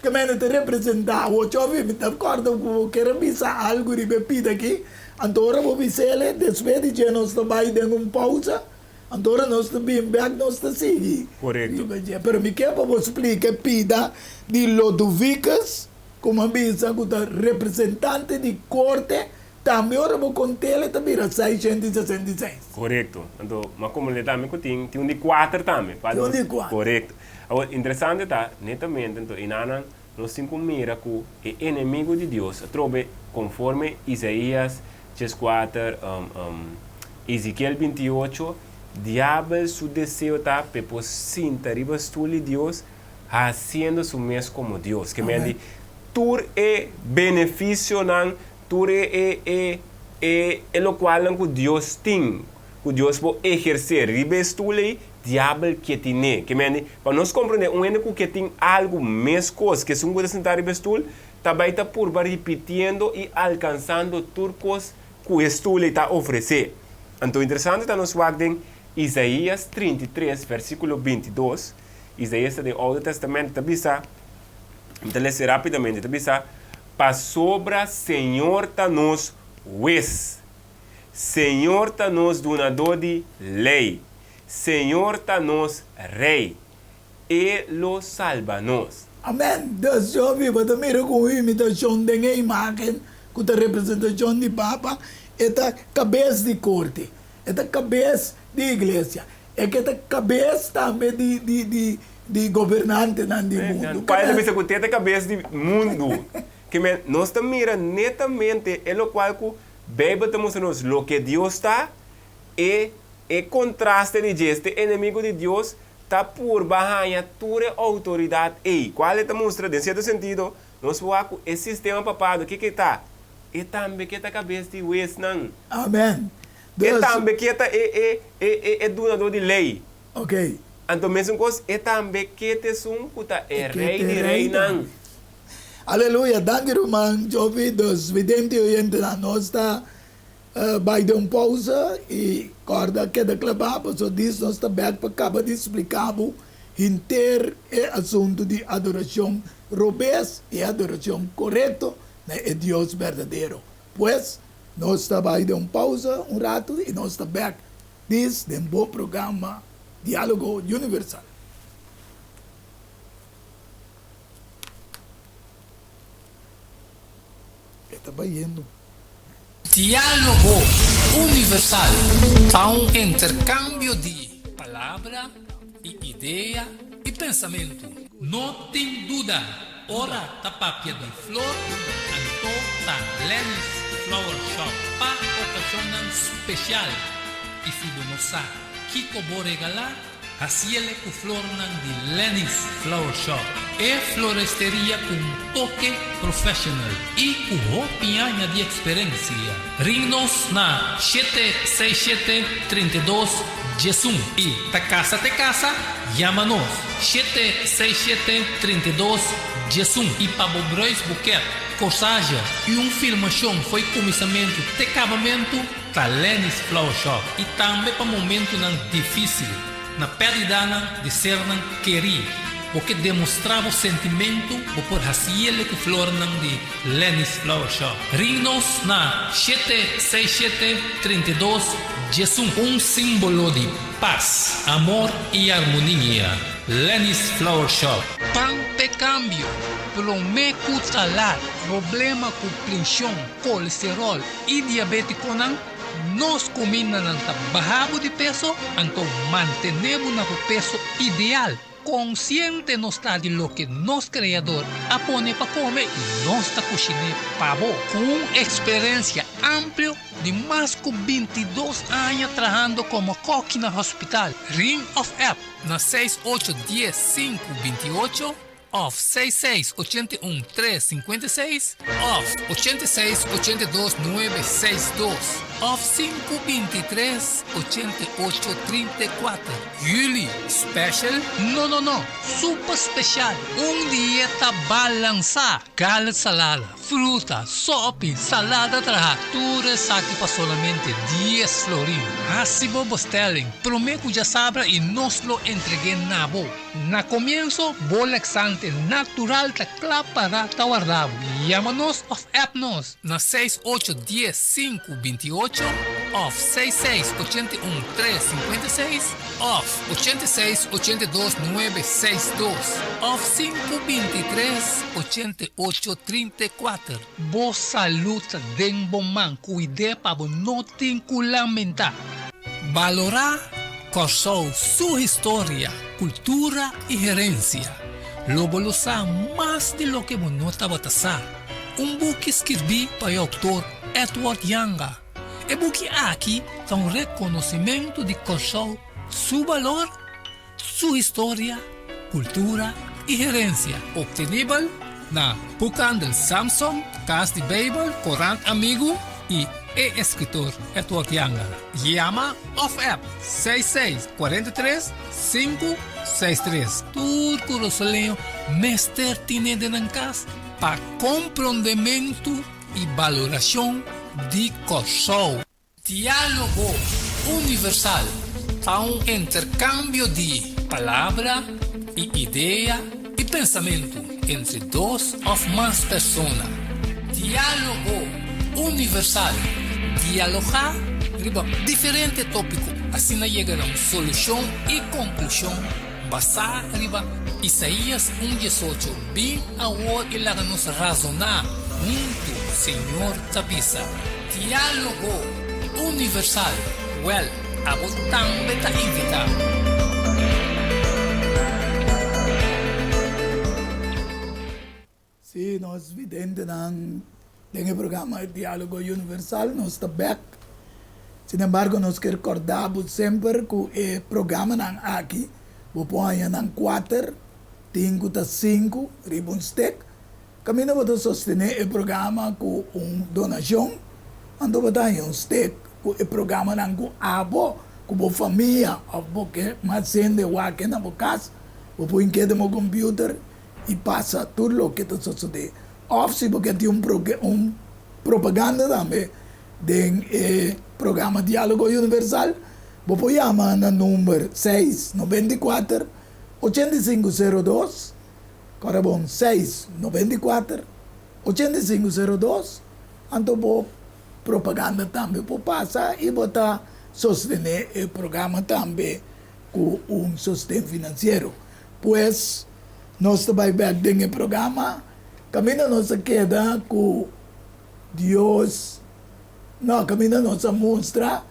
que me está representando, o jovem me está acordando que quero pensar algo de bebida aqui, agora vou dizer, depois de que nós estamos dando pausa, agora nós estamos back, nós estamos seguindo. Correto. Pero me quer para explicar pida de Lodovicus, como a bisa que representante de corte, também ora vou contar ele também era 666. Correto. Então, mas como ele também tem um de 4 também. Tem um de 4. Correto. Agora, interessante tá, netamente, então, inana, nós temos mira que o inimigo de Deus, trobe conforme Isaías 4, Ezequiel 28, diabo su deseo tá, pepo sinta riba stuli Deus, haciendo su mes como Deus. Que me diz, tur é benefício nan, tur é lo qual que Deus tem, que Deus pode exercer. Riba stuli, diabo que tem. Que me diz, para nós compreender, um que tem algo mais coisa, que se um coisa sentar riba stuli, também está por repetindo e alcançando turcos que o estule está oferecendo. Então, interessante está nos guardem Isaías 33, versículo 22. Isaías do Alto Testamento, está bisa, então ler rapidamente, está bisa, para sobra Senhor está nos juez, Senhor está nos donador de lei, Senhor está nos rei, e lo salva nos. Amém. Deus jovem, você mira com a imitação de uma imagem, com a representação de Papa, esta cabeça de corte, esta cabeça de igreja, é que esta cabeça também de governante do mundo. Pai também se conta a cabeça do mundo. Que nós estamos mirando netamente, é o qual que Bíblia está mostrando o que Deus está e contraste de este inimigo de Deus está por barranha toda autoridade. E qual é a mostra? Em certo sentido, nós vamos o sistema papado, o que está? E também que está a cabeça de juiz, não. Amém. E também que está é donador de lei. Ok. Então, mesmo coisa, e também que está é rei de rei, não. Aleluia. Danke, irmão. Jovem, dos videntes oyentes da nossa vai dar uma pausa e corda que da clababa, só diz nós também para acabar de explicar o inteiro assunto de adoração robês e adoração correto, né, é Deus verdadeiro. Pois, nós vai dar uma pausa um rato e nós também diz de um bom programa Diálogo Universal. Está indo. Diálogo Universal. Há um intercâmbio de palavra e ideia e pensamento. Não tem dúvida. Ora tapapia de flor, anto ta Lenny's Flower Shop para ocasião especial. E filho não sabe, Kiko vou regalar Asiele ku flornan di Lenny's Flower Shop. É floresteria com toque professional e com roupinha de experiência. Ring-nos na 767-32 Jesum e te casa, llama-nos 767-32 Jesum e para o Brois Buquet, corsagem e filmação foi começamento de acabamento da Lenny's Flower Shop e também para momento não difícil na perda de ser não querer porque demonstrava o sentimento por Haciele que flor de Lenny's Flower Shop. Ring-nos na 767-32 Jesum, símbolo de paz, amor e harmonia. Lenny's Flower Shop. Pan de cambio, prometo talar, problema com pressão, colesterol e diabetes não. Nós combinamos bajamos de peso, então mantenemos o peso ideal. Consciente não está de lo que nosso criador apone para comer e nós está cozinhando para vos. Com experiência ampla de mais de 22 anos trabalhando como coque no hospital. Ring of App na 6810-528 off 6681-356 off 8682-962 off 523-8834 Julie Special? Não, super special. Dieta balançada. Gallet salada, fruta, sopa, salada tudo aqui para solamente 10 florins. Assim vos telling, prometo já sabe e nós lo entreguei na boa. Na comienzo, bolexante natural ta para ta guardado. Llámanos of appnos na 6810-528 off 6681-356 off 8682-962 off 523-8834. Boa saúde den bom man, cuide para não te lamentar. Valorar Corsou sua história, cultura e gerência. Lobo lo sa mais de lo que monota batasa. Book escrevi para o autor Edward Yanga. E book aqui é reconhecimento de Corsou, seu valor, sua história, cultura e gerência. Obtenível na Bucan del Samsung, Casa de Babel, Corant Amigo e escritor Edward Yanga. Llama of app 6643-563. Turco Rosaleo, mestre tiene de nancas para compreendimento e valoração de Corsou. Diálogo universal para intercâmbio de palavra e ideia e pensamento entre duas ou mais pessoas. Diálogo universal. Dialogar riba diferente tópico, assim chega a uma solução e conclusão basada riba Isaías 1:18. Bem agora que lá nos razonar muito, Senhor Tabisa. Diálogo universal. Well, a botão beta invita. Sim, nós vidente no programa Diálogo Universal, nós estamos back. Sin embargo, nós recordamos sempre que o programa aqui, o põe em 4, 5, ribbon stick. Caminho para sostener o programa com uma donação, ando para um stick, com o programa com abo, com a família, porque mais gente vai aqui na casa, o põe que no computer e passa tudo o que está sucedendo. Office porque tem propaganda também do programa Diálogo Universal. Você chama no número 694 8502. Agora bom, 694 8502. Então, propaganda também passa e botar sostener o programa também com sustento financeiro. Pois, nós também back no programa. Camina nossa queda com Deus, não, camina nossa mostra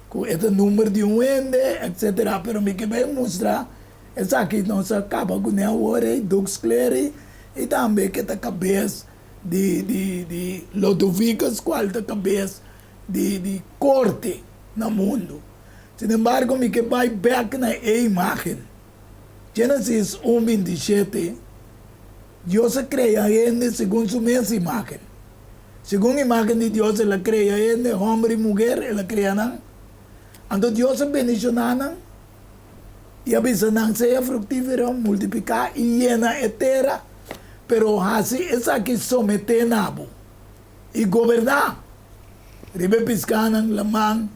com esse número de ende, etc. Pero me que vai mostrar, essa aqui nossa acaba com a hora, Dux Clery, e também que a cabeça de Lodovicas, qual a cabeça de corte no mundo. Sin embargo, me que vai back na imagem. Gênesis 1:27. Deus cria ele segundo sua mesma imagem. Segundo a imagem de Deus, ele cria ele, homem e mulher, ele cria não. Então Deus bendicionou não. E avisa não seja frutífero, multiplicar e llena a terra. Pero assim, essa aqui someter nabo. E governar. Ribe piscar não, lamang.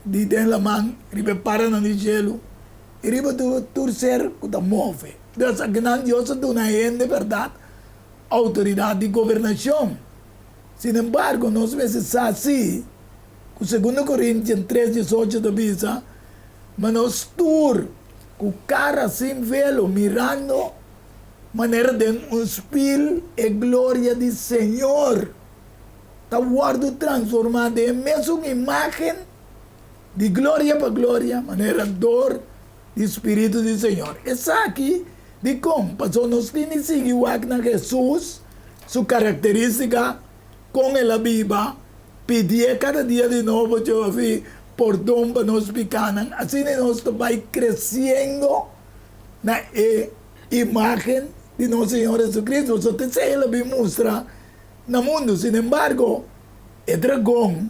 Di den lamang, ribe para não de gelo. E ribe torcer, que da move. Deus aqui não, Deus do na de verdade, autoridade de governação. Sin embargo, nós vezes assim, com 2 Coríntios 3:18 da Bisa, mas nós tur, com cara sem velo, mirando, maneira de espírito e glória do Senhor. Está guardo transformado em mesma imagem, de glória para glória, maneira dor do Espírito do Senhor. Essa aqui, de como, passou nós temos que seguir na Jesus, sua característica, com a Bíblia, pedir cada dia de novo, eu vi, perdão para nós pecados. Assim nós vai crescendo na imagem de nosso Senhor Jesus Cristo. Só te sei, ele mostra no mundo. Sin embargo, o dragão,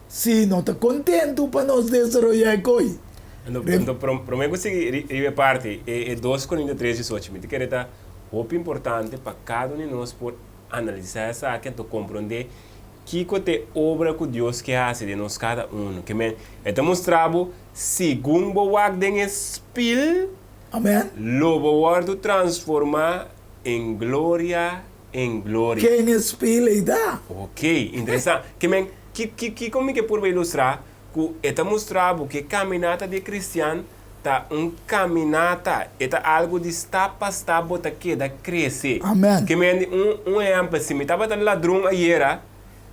se não está contente para nós desenvolver coisa. Então, para mim, conseguir parte, é 2 Coríntios 3:18. Me que é muito importante para cada um de nós por analisar essa aqui, então compreender que é obra que Deus quer fazer de nós cada um. Que é mostrado segundo o ordem espírito, amém. Lobo guardo transformar em glória. Quem espírito dá? Ok, interessante. Que como que por ilustrar que está mostrado que caminhada de cristiano tá caminhada, é algo de estapa bota que da crescer. Amém. Que exemplo se me tava dando ladrão aí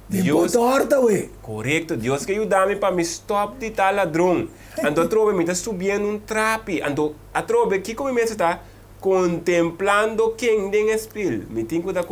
Deus torta we. Correto, Deus que ajuda-me para me stop de tal ladrão. Então trove me está subindo trape. Então a trove que como me está contemplando quem tem espírito. Me tenho que estar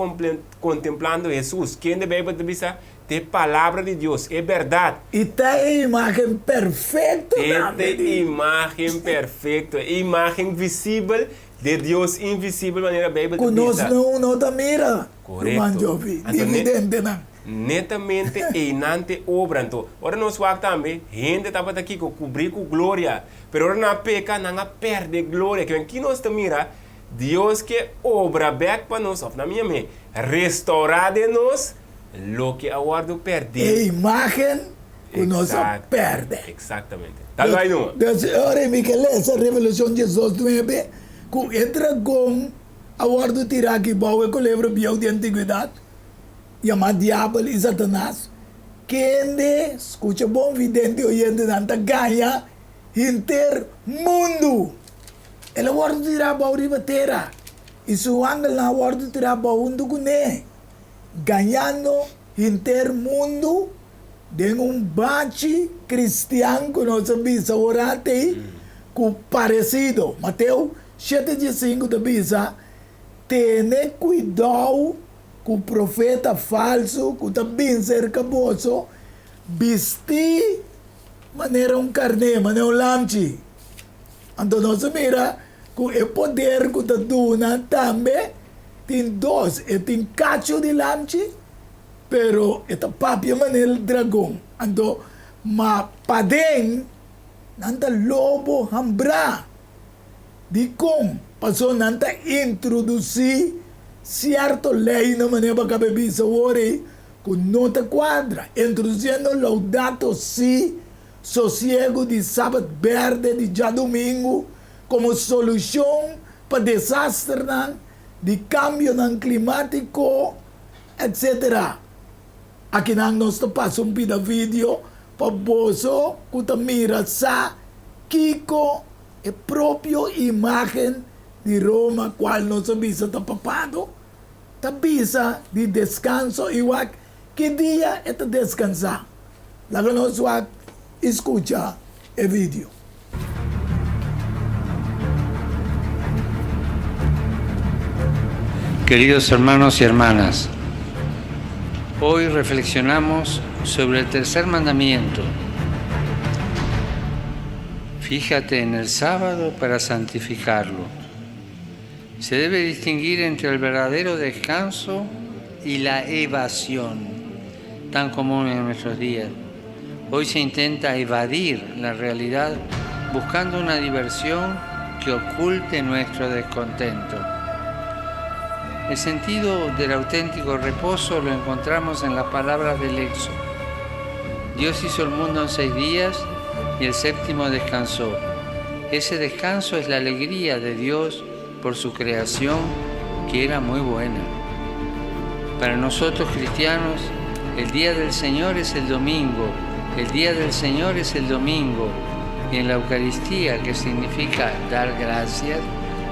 contemplando Jesus. Quem deve pensar de palavra de Deus, é verdade. E tem a imagem perfeita. Tem imagem perfeita, imagem visível de Deus invisível, maneira Bíblia de nós não está mira. Correto. Evidente não. Netamente e nante obra. Então, ora nós vamos também, gente estava aqui com cobrir com glória, pero ora na peca não perde glória. Que nós está mira, Deus que obra back para nós, na minha mente, restaurar de nós lo que aguardo perder. A imagem que nós perde. Exatamente. Tal vai não. Ora, Miquel, essa revelação de Jesus também, com o dragão, aguardo tirar aqui, boa, com o livro bio de antiguidade, chamado Diabo e Satanás, quem escuta bom vidente oyente nanta ganha inter mundo. Ele aguardo tirar boa riba terra. E seu ángel na aguardo tirar boa undo com ele. Ganhando inter mundo de bate cristiano que nós bisa orate com parecido. Mateus 7:5 da bisa, tenha cuidado com o profeta falso, que está bem cerca bolso, vestir maneira carne, maneira lamchi. Então nós mira que o poder que está dando também tem dois, tem cacho de lamchi, pero esta papia maneira dragão. Então, ma padeng, nanta lobo hambra. Di como passou nanta introduzir certo lei na maneira que bebisa ore com nota quadra, introduzindo laudato si, sossego de sábado verde de dia domingo, como solução para desastre de cambio climático, etc. Aqui nós passamos um vídeo para você que mira sa Kiko é própria imagem de Roma, qual nós bisa está papado, está bisa de descanso, igual que dia é descansar. Lá nós vamos escutar o vídeo. Queridos hermanos y hermanas, hoy reflexionamos sobre el tercer mandamiento. Fíjate en el sábado para santificarlo. Se debe distinguir entre el verdadero descanso y la evasión, tan común en nuestros días. Hoy se intenta evadir la realidad buscando una diversión que oculte nuestro descontento. El sentido del auténtico reposo lo encontramos en las palabras del Éxodo. Dios hizo el mundo en 6 días y el séptimo descansó. Ese descanso es la alegría de Dios por su creación, que era muy buena. Para nosotros cristianos, el día del Señor es el domingo. El día del Señor es el domingo. Y en la Eucaristía, que significa dar gracias,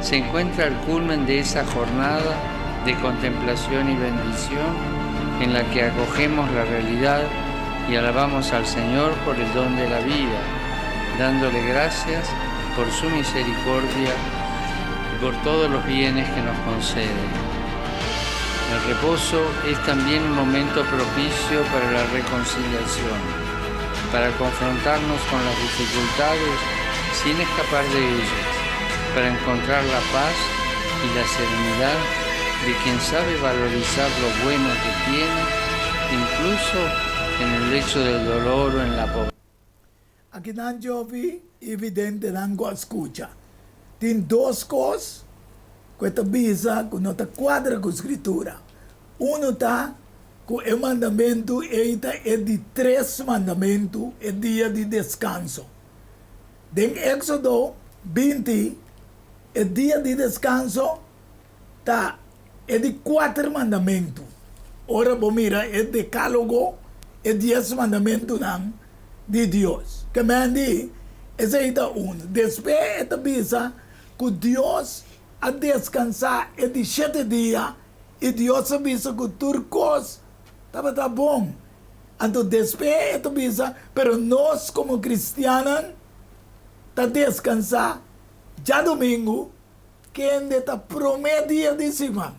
se encuentra el culmen de esa jornada de contemplación y bendición en la que acogemos la realidad y alabamos al Señor por el don de la vida, dándole gracias por su misericordia y por todos los bienes que nos concede. El reposo es también un momento propicio para la reconciliación, para confrontarnos con las dificultades sin escapar de ellas, para encontrar la paz y la serenidad de quien sabe valorizar lo bueno que tiene, incluso en el lecho del dolor o en la pobreza. Aqui não jovem, evidente, não escuta. Tem 2 coisas que está bisa, que não está quadra com a escritura. Um está com o mandamento, é de 3 mandamentos, é dia de descanso. Em Éxodo 20, é dia de descanso, é de 4 mandamentos. Ora, mira, é decálogo, é 10 mandamentos de Deus. Que me diz, esse é um. Depois, é bisa que Deus a descansar é de 7 dias, e Deus avisa que turcos estava bom. Então, depois, é bisa, pero nós, como cristianos, está descansar, já domingo, que ainda está promete dia de semana.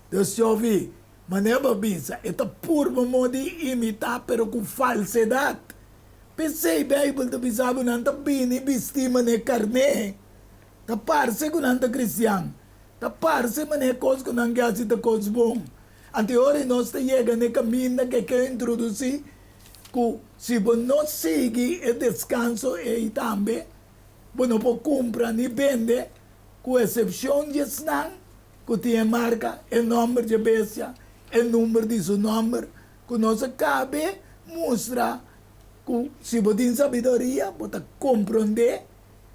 Deus te ouvi, mas não é bisa, é por modo de imitar, pero com falsidade. Pensei, Bíblia, está bisado, não está bem, vestima de carne. Está parece que não está cristiano. Está parece, mas é coisa que não quer ser coisa bom. Anteriormente, nós estamos chegando no caminho que quer introduzir, que se você não seguir o descanso e também, você não pode comprar nem vender, com exceção de não, que tem marca, o nome de bestia, o número de seu nome, que nós cabe mostrar que se você tem sabedoria, você compreender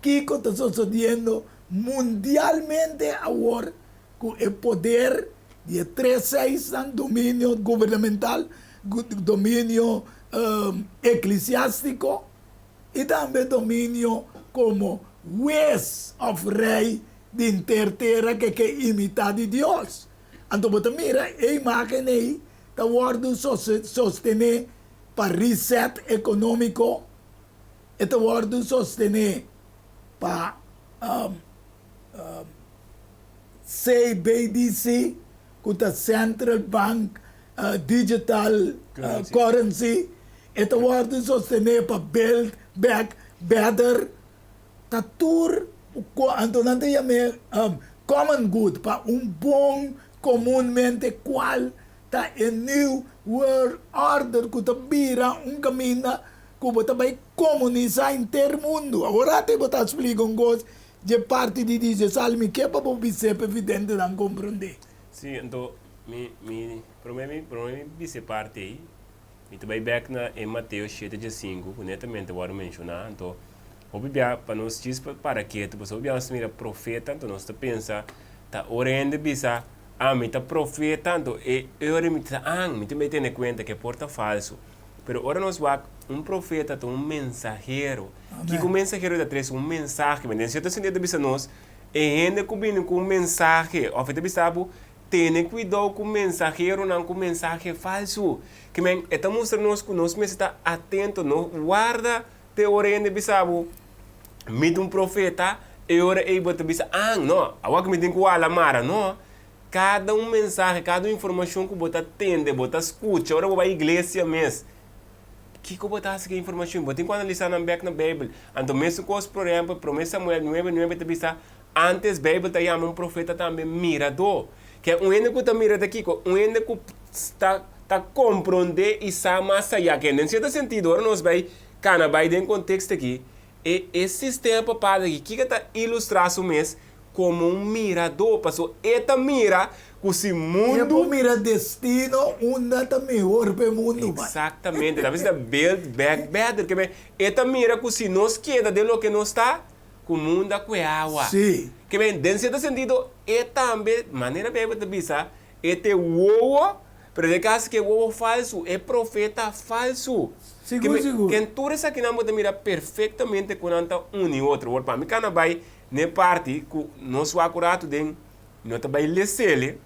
que está sucedendo mundialmente agora, com o poder de 3-6 domínio governamental, domínio eclesiástico e também domínio como juez of rei de interterra que imita de Deus. Então, você mira a imagem aí, está word sostener para reset econômico, está word sostener para CBDC, que é Central Bank Digital Currency, está word sostener para Build Back Better, está tur, então não tem common good, para bom comumente qual está new world order que está vira caminho que você vai comunizar inteiro mundo. Agora te vou explicar coisa de parte de dizer salme que é para você ser evidente não compreender. Sim, então para mim ser parte aí, me também back em Mateus 7:5, que netamente eu vou mencionar, então obviamente para nós diz para que tu você obviamente mira profeta, então nós pensa tá orando bisa me tá profeta, então eu me tá me também tem conta que porta falso. Pero ora nós va profeta, mensajero. Que o mensajero da traz mensagem, mas em certo sentido bisa nós gente combina com mensagem, ou feita bisa tem cuidado com mensajero, não com mensagem falso. Que men está mostrando que nós mesmo está atento, não guarda te orando bisa mit profeta, e ora ei bota bisa não, agora que me tem que falar mara, não. Cada mensagem, cada informação que você atende, você escuta, ora vai à igreja mesmo. que botar essa informação? Botem quando analisar na Bíblia. Então, mesmo coisa, por exemplo, promessa Samuel 9:9 te bisa, antes a Bíblia te chama profeta também mirador. Que é único que mira daqui, único está compreender e sabe mais allá. Que em certo sentido, agora nós vai, cana, vai dentro do contexto aqui, e esse sistema papado aqui, que está ilustrado mês como um mirador, passou, eta mira, com esse mundo... mira destino, onde está melhor para o mundo. Exatamente, talvez da build back better, que eta mira, com se nós queda de lo que nós está, com o mundo com água. Sim. Que bem, em certo sentido, é também, maneira bem de pensar, é ter uou, pero de caso que uou falso, é profeta falso. Seguro, seguro. Que tudo isso aqui não pode mirar perfeitamente com um e outro. Para mim, cada vai, na parte, que nós vamos acurado de, não está bem ler,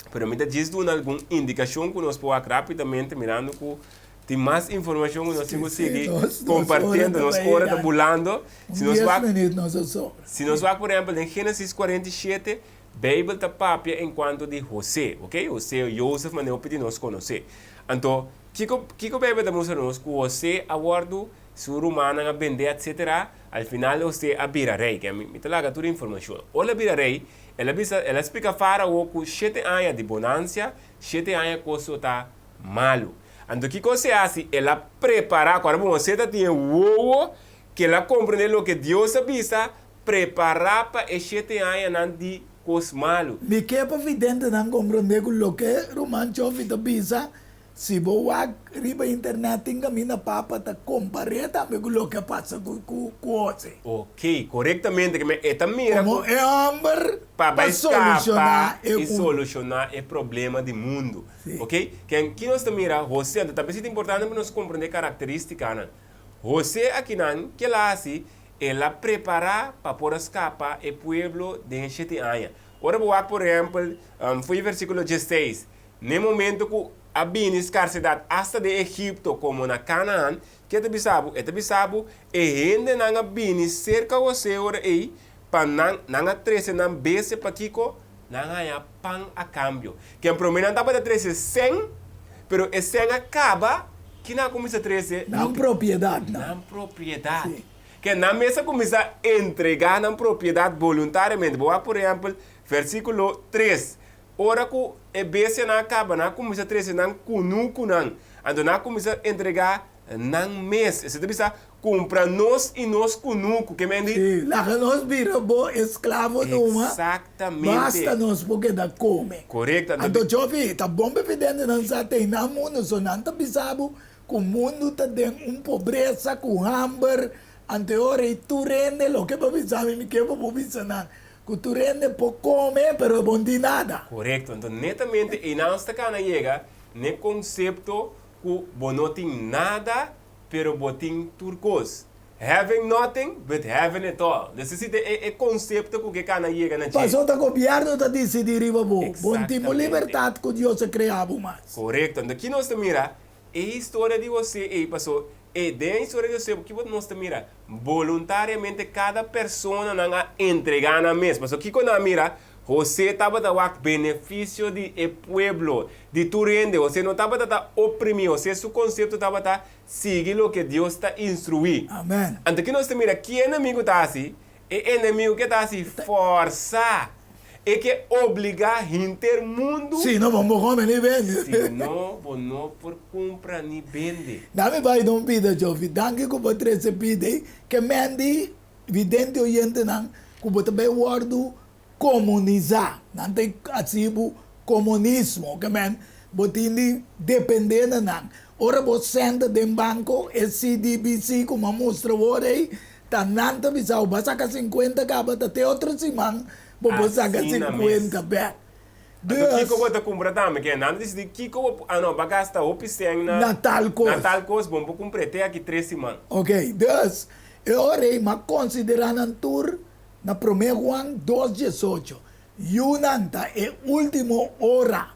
pero me diz alguma indicação que nós podemos rapidamente mirando que tem mais informação que nós temos que seguir compartilhando, nós hora está bulando. Se nós vamos, por exemplo, em Gênesis 47, a Bíblia está papia enquanto de José, ok? José e Joseph, mas não pode nos conhecer. Então, que a Bíblia está mostrando que José aguardo, sua romana, a vender, etc. Al final, José a vira rei, que me traga toda a informação. Olha, vira rei, ela explica para o que 7 anos de bonança, 7 anos que isso está malo. Então, o que você faz? Ela prepara, quando você tem o que ela compreende o que Deus avisa, preparar para esses 7 anos de coisas malas. Me que é evidente não compreender o que Roman Chofi avisa, se você riba internet tem caminho para tá comparar também com o que passa com você. Ok, corretamente, que é também como é amber para solucionar e solucionar o problema do mundo. Sim. Ok? Que aqui nós também você, talvez é importante para nós compreender características, né? Você aqui não, que ela assim, ela prepara para poder escapar o povo de 7 anos. Ora, por exemplo, foi o versículo 16. No momento que a bem escarcidade hasta de Egipto como na Canaã, que te bisabu, e gente não bem cerca você ora aí, para não treze não bese para kiko, não há pão a câmbio. Que a promessa não para treze 100, pero e 100 acaba, que não começa a treze não propriedade, não propriedade. Sim. Que na mesa começa a entregar na propriedade voluntariamente. Vou por exemplo, versículo 3. Ora que a bência não acaba, não começa a trazer, não cunuco, não. Então, não começa a entregar, não mês. Você deve comprar nós e nós cunuco, que me diz? Sim, lá que nós viramos escravo numa. Exatamente. Basta nós porque dá come. Correto. Então, Chofi, tá bom evidente, não se tem na mundo, só não tá bisabo, que o mundo tá dentro pobreza, com hambre, anterior e tu rende, lo que para pensar, me que para pensar, não. Que tu rende por comer, pero bom de nada. Correto. Então, netamente, e não está cá chega no conceito que não tem nada, pero botim turcos. Having nothing, but having it all. Necessita é conceito que cá chega na gente. Passou o governo está decidindo, bom temos liberdade que Deus criava mais. Correto. Então, aqui nós mira a história de você, e passou. E dentro da história de você, o que nós mira? Voluntariamente, cada pessoa não entrega na mesma. Mas o que nós mira? Você estava dando benefício do povo, de tu rende. Você não estava dando oprimir. Você, seu conceito estava dando seguir o que Deus está instruindo. Amém. Então, aqui nós mira, que inimigo está assim? É inimigo que está assim, forçar. É que obrigar a intermundo. Se não, vamos comer nem vende. Se não, não por comprar nem vende. Dá-me vai não pida, Jovi. Danke que você treze pide, que mendi, vidente oyente não, que você também guardo comunizar. Não tem assim, comunismo, que men, você dependendo não. Ora você senta dentro banco, esse CDBC, como mostra agora aí, tá nada bisau, basta que 50 caba, até outro simão. Vou sacar 50 back. Então, Kiko vai comprar também, que antes de Kiko, vai gastar o piscina na Natal Cos, vamos comprar até aqui 3 semanas. Ok, dus, eu orei, mas considerando a tour, na primeira Juan 2:18, Yunanta é última hora.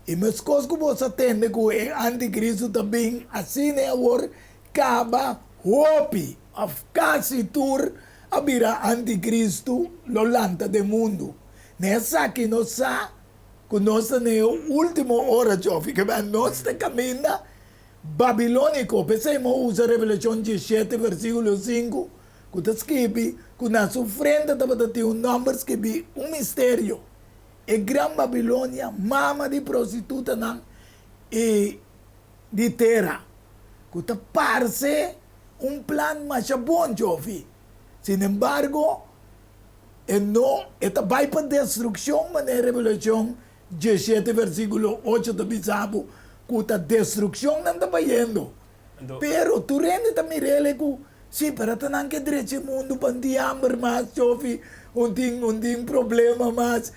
E meus coisas que você atende com o anticristo também, assim é agora, acaba, hopi, a casi tour, a vira anticristo lolanta do mundo. Nessa que nós sa, que nós na última hora, Jofi, que nós te caminha, babilônico. Pensemos usa Revelação 17, versículo 5, que está escrito que na sua frente tem um número escrito, um mistério. A Gran Babilônia, mama de prostituta e de terra. Que está parece um plano mais bom, jovem. Sin embargo, não, esta vai para destruição, mas na Revelação 17, versículo 8, também sabe que a destruição não está vendo. Pero tu rende também rele que sim, para tanang que direito mundo pandiamber mas jovem, ting problema mas,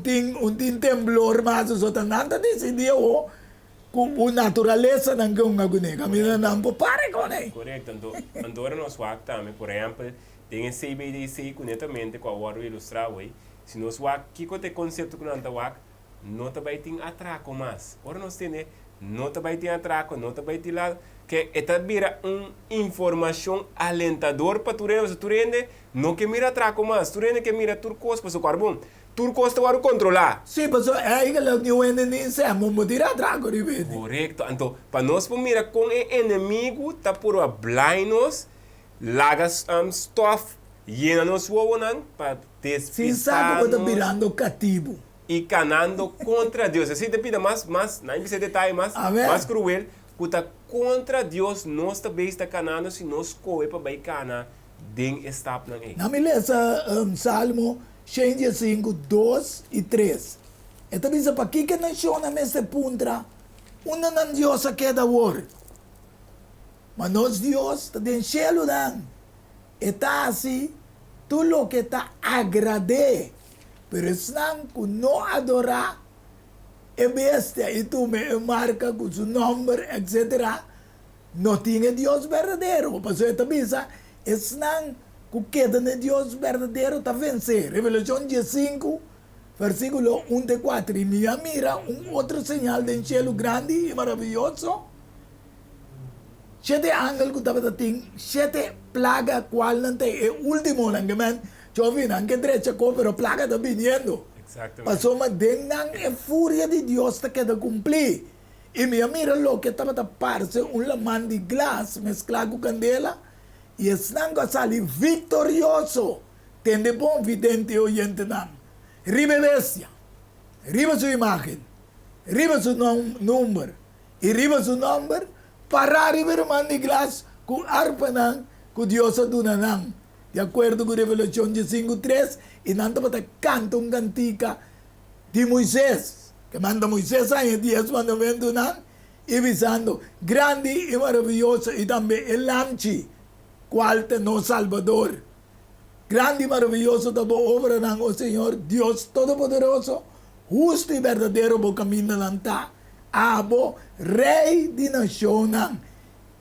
ting temblor mas, so tanang decidiu com natureza não que uma gune, caminha não pare com ele. Correto, andora nós wak também, por exemplo, tem esse CBDC conectamente com a hora ilustrar hoje. Se nós wak, que o conceito que nós wak, não vai ter atraco mais. Ora nós temos, não vai ter atraco, não vai ter lá que esta vira informação alentador para tu rende, não que mira atraco mais, tu rende que mira turcos para o carbon. Turcos te vai controlar. Sim, mas é que o new enemy se vamos tirar atraco de vez. Correto. Então, para nós mira com o inimigo tá por a blindness, lagas stuff, llena nos wowonan para despistar. Sim, sabe que está virando cativo. E canando contra Deus. Assim, te pida mais, não precisa detalhe mais cruel, que está contra Deus, nós também está canando, se nós corre para vai canar, den está na aí. Na me lesa Salmo 105, 2 e 3. Esta bisa para que naciona nesse puntra, uma não Deus a queda war. Mas nós Deus está den cielo dan. Está assim, tudo lo que está agrade. Pero estão que não adorar é bestia e tu me marca com seu nome, etc. Não tinha Deus verdadeiro. Por isso, bisa, estão que queda de Deus verdadeiro está vencer. Revelação 15, versículo 1 e 4. E mira outro sinal de cielo grande e maravilhoso. 7 ángeles que estava tendo 7 plagas, qual não tem, é o último lançamento. Jovem, não que derecha, pero plaga está vindo. Exatamente. Passou uma denang é fúria de Deus que queda cumprir. E mira lo que estava a parse um lamão de glas mesclado com candela. E estão a sair vitorioso. Tende bom vidente e oyente não. Riba bestia. Riba sua imagem. Riba seu número. E riba seu número. Para riba lamão de glas com arpa não. Com Deus a duna não. De acordo com Revelação 5:3, e não para canta um cantica de Moisés, que manda Moisés aí 10 mandamentos, e visando grande e maravilhoso, e também el lamchi, qual te no Salvador. Grande e maravilhoso da boa obra ng o Senhor, Deus Todo-Poderoso, justo e verdadeiro bo caminho lanta, abo, Rei de nação.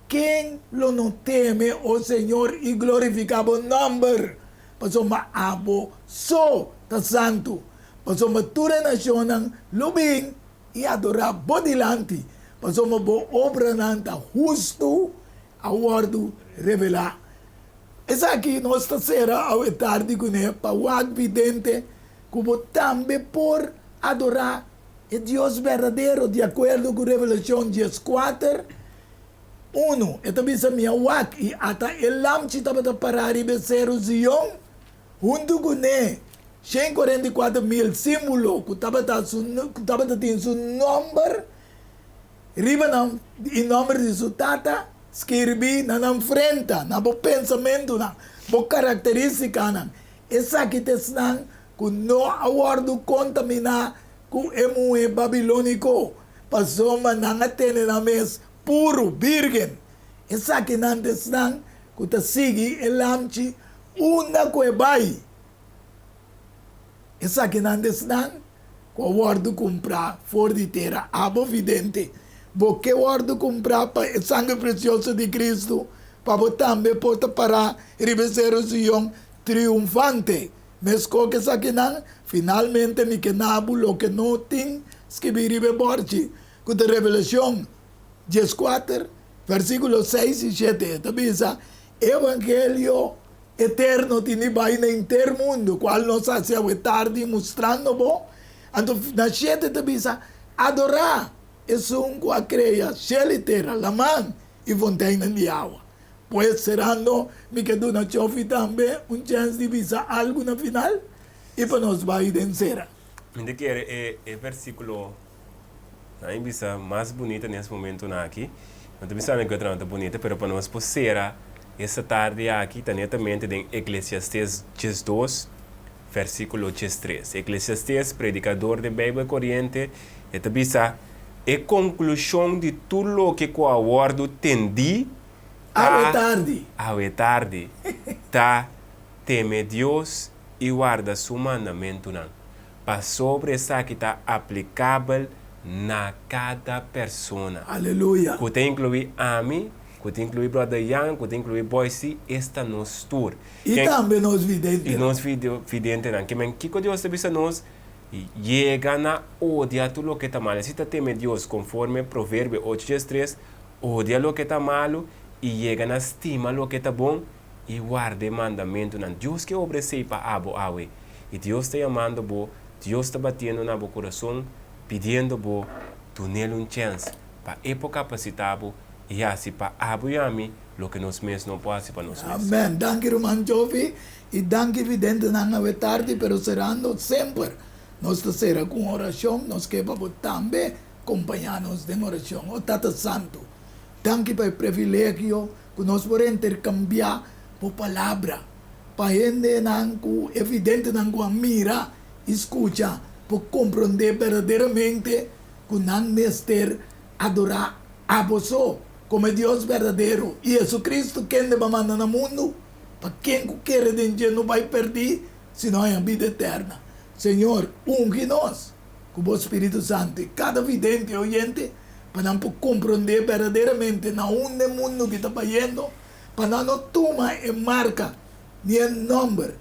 Quem lo não teme o Senhor e glorificava o nome, pasó maabo so ta santo, pasó matura nacionan lubing e adorar bodilanti, pasó mabo obra nanta justo awardo revelar. Essa aqui nós será ao tarde com ele para o vidente como também por adorar o Deus verdadeiro de acordo com Revelação 14. Uno, ito bisa miya wak i ata elam chita bata parari besero Zion junto con 144,000 símbolo kutabata tin su number riba nam in number di su tata skirbi na nam frenta na bo pensamento na bo karakteristika na esa kites nang kuno awardo kontamina ku emue babiloniko pasoma nangatene na mes puro, virgen. Essa que nantes nang, kuta sigi elamchi, una kuebay. Essa que nantes nang, ko wardo comprar, for de terra, abo vidente. Porque wardo comprar pa sangue precioso de Cristo, para também pode para ribecer o Zion triunfante. Mesco que essa que nang, finalmente mi que nabu lo que não tem, escrever borchi, kuta revelação. 14, versículos 6 e 7, tabisa, Evangelho eterno tini baina inter mundo, qual nos hace tarde mostrando bo, anto na 7 tabisa, adorar es un que crea shelitera, la man y fontaine de agua. Pues cerrando, me quedo una chofi también, un chance de visar algo na final y pues nos va a ir en cera. Me quiere el versículo, a visa más bonita nesse momento aqui. Não te sabe que outra não bonita, pero para nós posera essa tarde aqui, tá netamente em Eclesiastes 2, versículo 3. Eclesiastes, predicador de Bíblia corrente, e te bisa a conclusão de tudo o que com a word tendi A tarde. A tarde. Tá teme Deus e guarda seu mandamento não. Para sobre essa que está aplicável na cada pessoa. Aleluia. Que te inclui a mim, que te inclui Brother Young, que te inclui Boise, esta nos tour. E também nos videntes. E nos videntes não. Que men que Deus te bisa nos chega na odia tudo o que está mal. Se te teme Deus, conforme Provérbio 8:3, odia o que está malo e chega na estima o que está bom e guarda o mandamento não. Deus que obedece para abo awe. E Deus está chamando bo, Deus está batendo na bo coração, pedindo bo, tu nele chance para época capacitado e assim para abo e a mim, o que nós mesmos não podemos para nós mesmos. Amém. Danke Roman Jovi e danke vidente na tarde, pero cerrando sempre. Nós será com oração, nós queremos também acompanhar-nos de oração. O Tata Santo, danke pelo privilégio que nós podemos intercambiar por palavra. Para gente não evidente não mira, escuta, por compreender verdadeiramente que não nester adorar a você como Deus verdadeiro. E Jesus Cristo quem deve mandar no mundo, para quem quer de não vai perder, senão é a vida eterna. Senhor, unge-nos com o Espírito Santo e cada vidente e oyente para não compreender verdadeiramente na onde mundo que está fazendo, para não tomar e marca nem número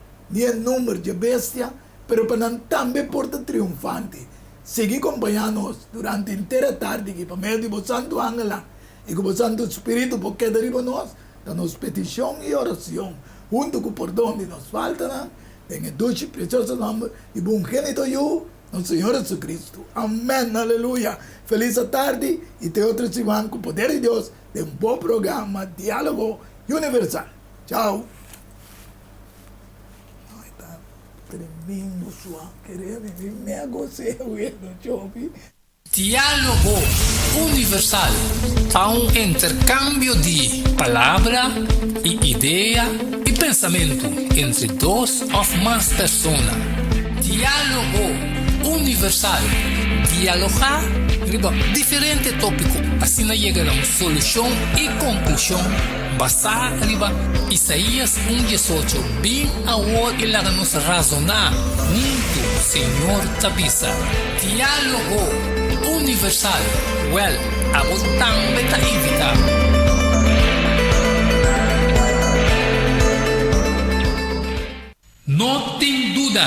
de bestia, pero para não também porta triunfante. Seguir acompanhando-nos durante a inteira tarde, que para meio de o Santo Ángel e com o Santo Espírito, porque deriva nós, dá-nos petição e oração, junto com o perdão que nos falta, em o doce e precioso nome de bom gênito eu, nosso Senhor Jesus Cristo. Amém, aleluia. Feliz tarde e te outro semana com o poder de Deus, de um bom programa, Diálogo Universal. Tchau. Ai, tá tremendo, sua querendo me agocei, eu Diálogo Universal há um intercâmbio de palavra e ideia e pensamento entre duas ou mais pessoas. Diálogo Universal. Dialogar sobre diferentes tópicos, assim chega a uma solução e conclusão basada em Isaías 1:18. Bem agora ele nos razonar junto, Senhor Tabisa. Diálogo Universal. Well, a botão beta invita. Não tem dúvida,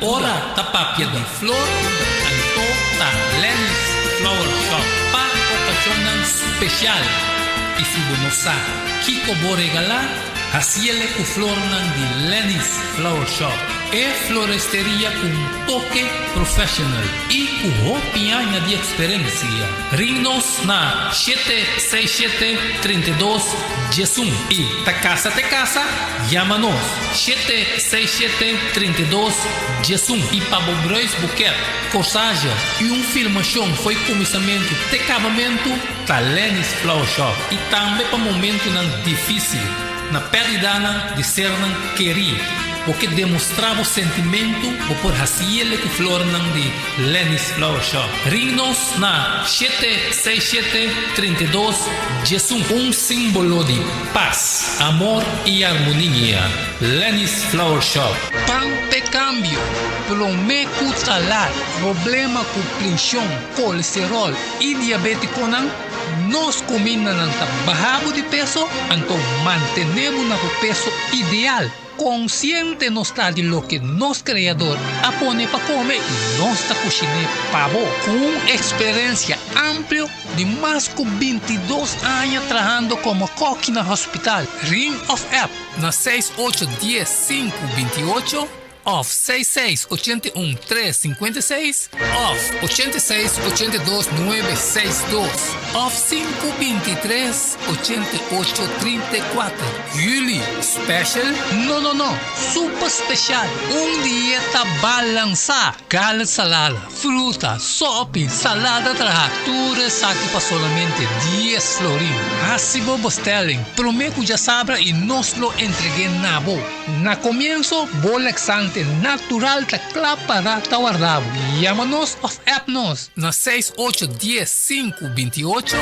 ora tapapia de flor, anto ta Lenny's Flower Shop para ocasião especial. E se você não sabe que vou regalar, assim ele com flor de Lenny's Flower Shop. É floresteria com toque profissional e com roupinha de experiência. Ring-nos na 767-32-11 e da casa te casa, chama-nos 767-32-11 e para o Brois Buquet, corsagem e filmação foi começamento de acabamento da Lenny's Flower Shop e também para momento difícil na perda de ser querido. Porque demonstrava o sentimento por Haciele que flor de Lenny's Flower Shop. Ring-nos na 767-32-11, símbolo de paz, amor e harmonia. Lenny's Flower Shop. Pante cambio, promeco talar, problema com pressão, colesterol e diabetes nós combinamos bajamos de peso, então mantenemos o peso ideal. Consciente nos está de lo que nos criador apone para comer e nos está cozinhando pavo com experiência ampla de mais de 22 anos trabalhando como coque no hospital. Ring of App na 6810-528 of 6681-356 of 8682-962 of 523-8834. Jullie special? No. Super special. Dieta balança. Carne salada, fruta, sopa, salada tratura, saque para solamente 10 florins. Hasibo Bostelling. Prometo já sabra e nos lo entregué na bo. Na comienzo, bolexante natural ta para tawarrabo. Llámanos of appnos na 6810-528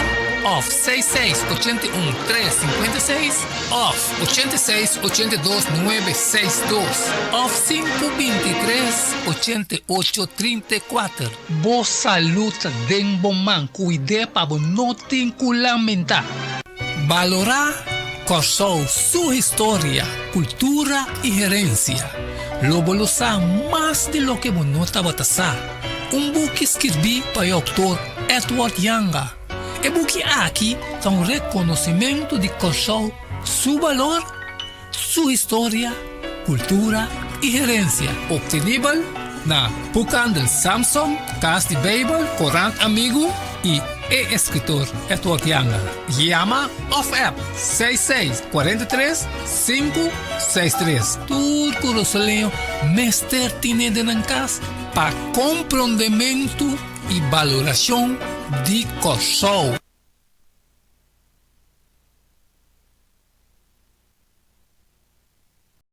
of 6681-356 of 8682-962 of 523-8834. Boa saúde den bom man, cuide para não ter que lamentar. Valorar Kosovo, su historia, cultura y herencia. Lo bolosa más de lo que bonota batasa. Un buque escribí para el autor Edward Yanga. El buque aquí es un reconocimiento de Kosovo, su valor, su historia, cultura y herencia. Obtenible na Pucan del Samsung, Cas de Babel, Corán Amigo y escritor Edward Yanga. Llama of app 6643-563. Turco Rosaleo, Mester tiene de Nancas para comprendimiento y valoración de Kosovo.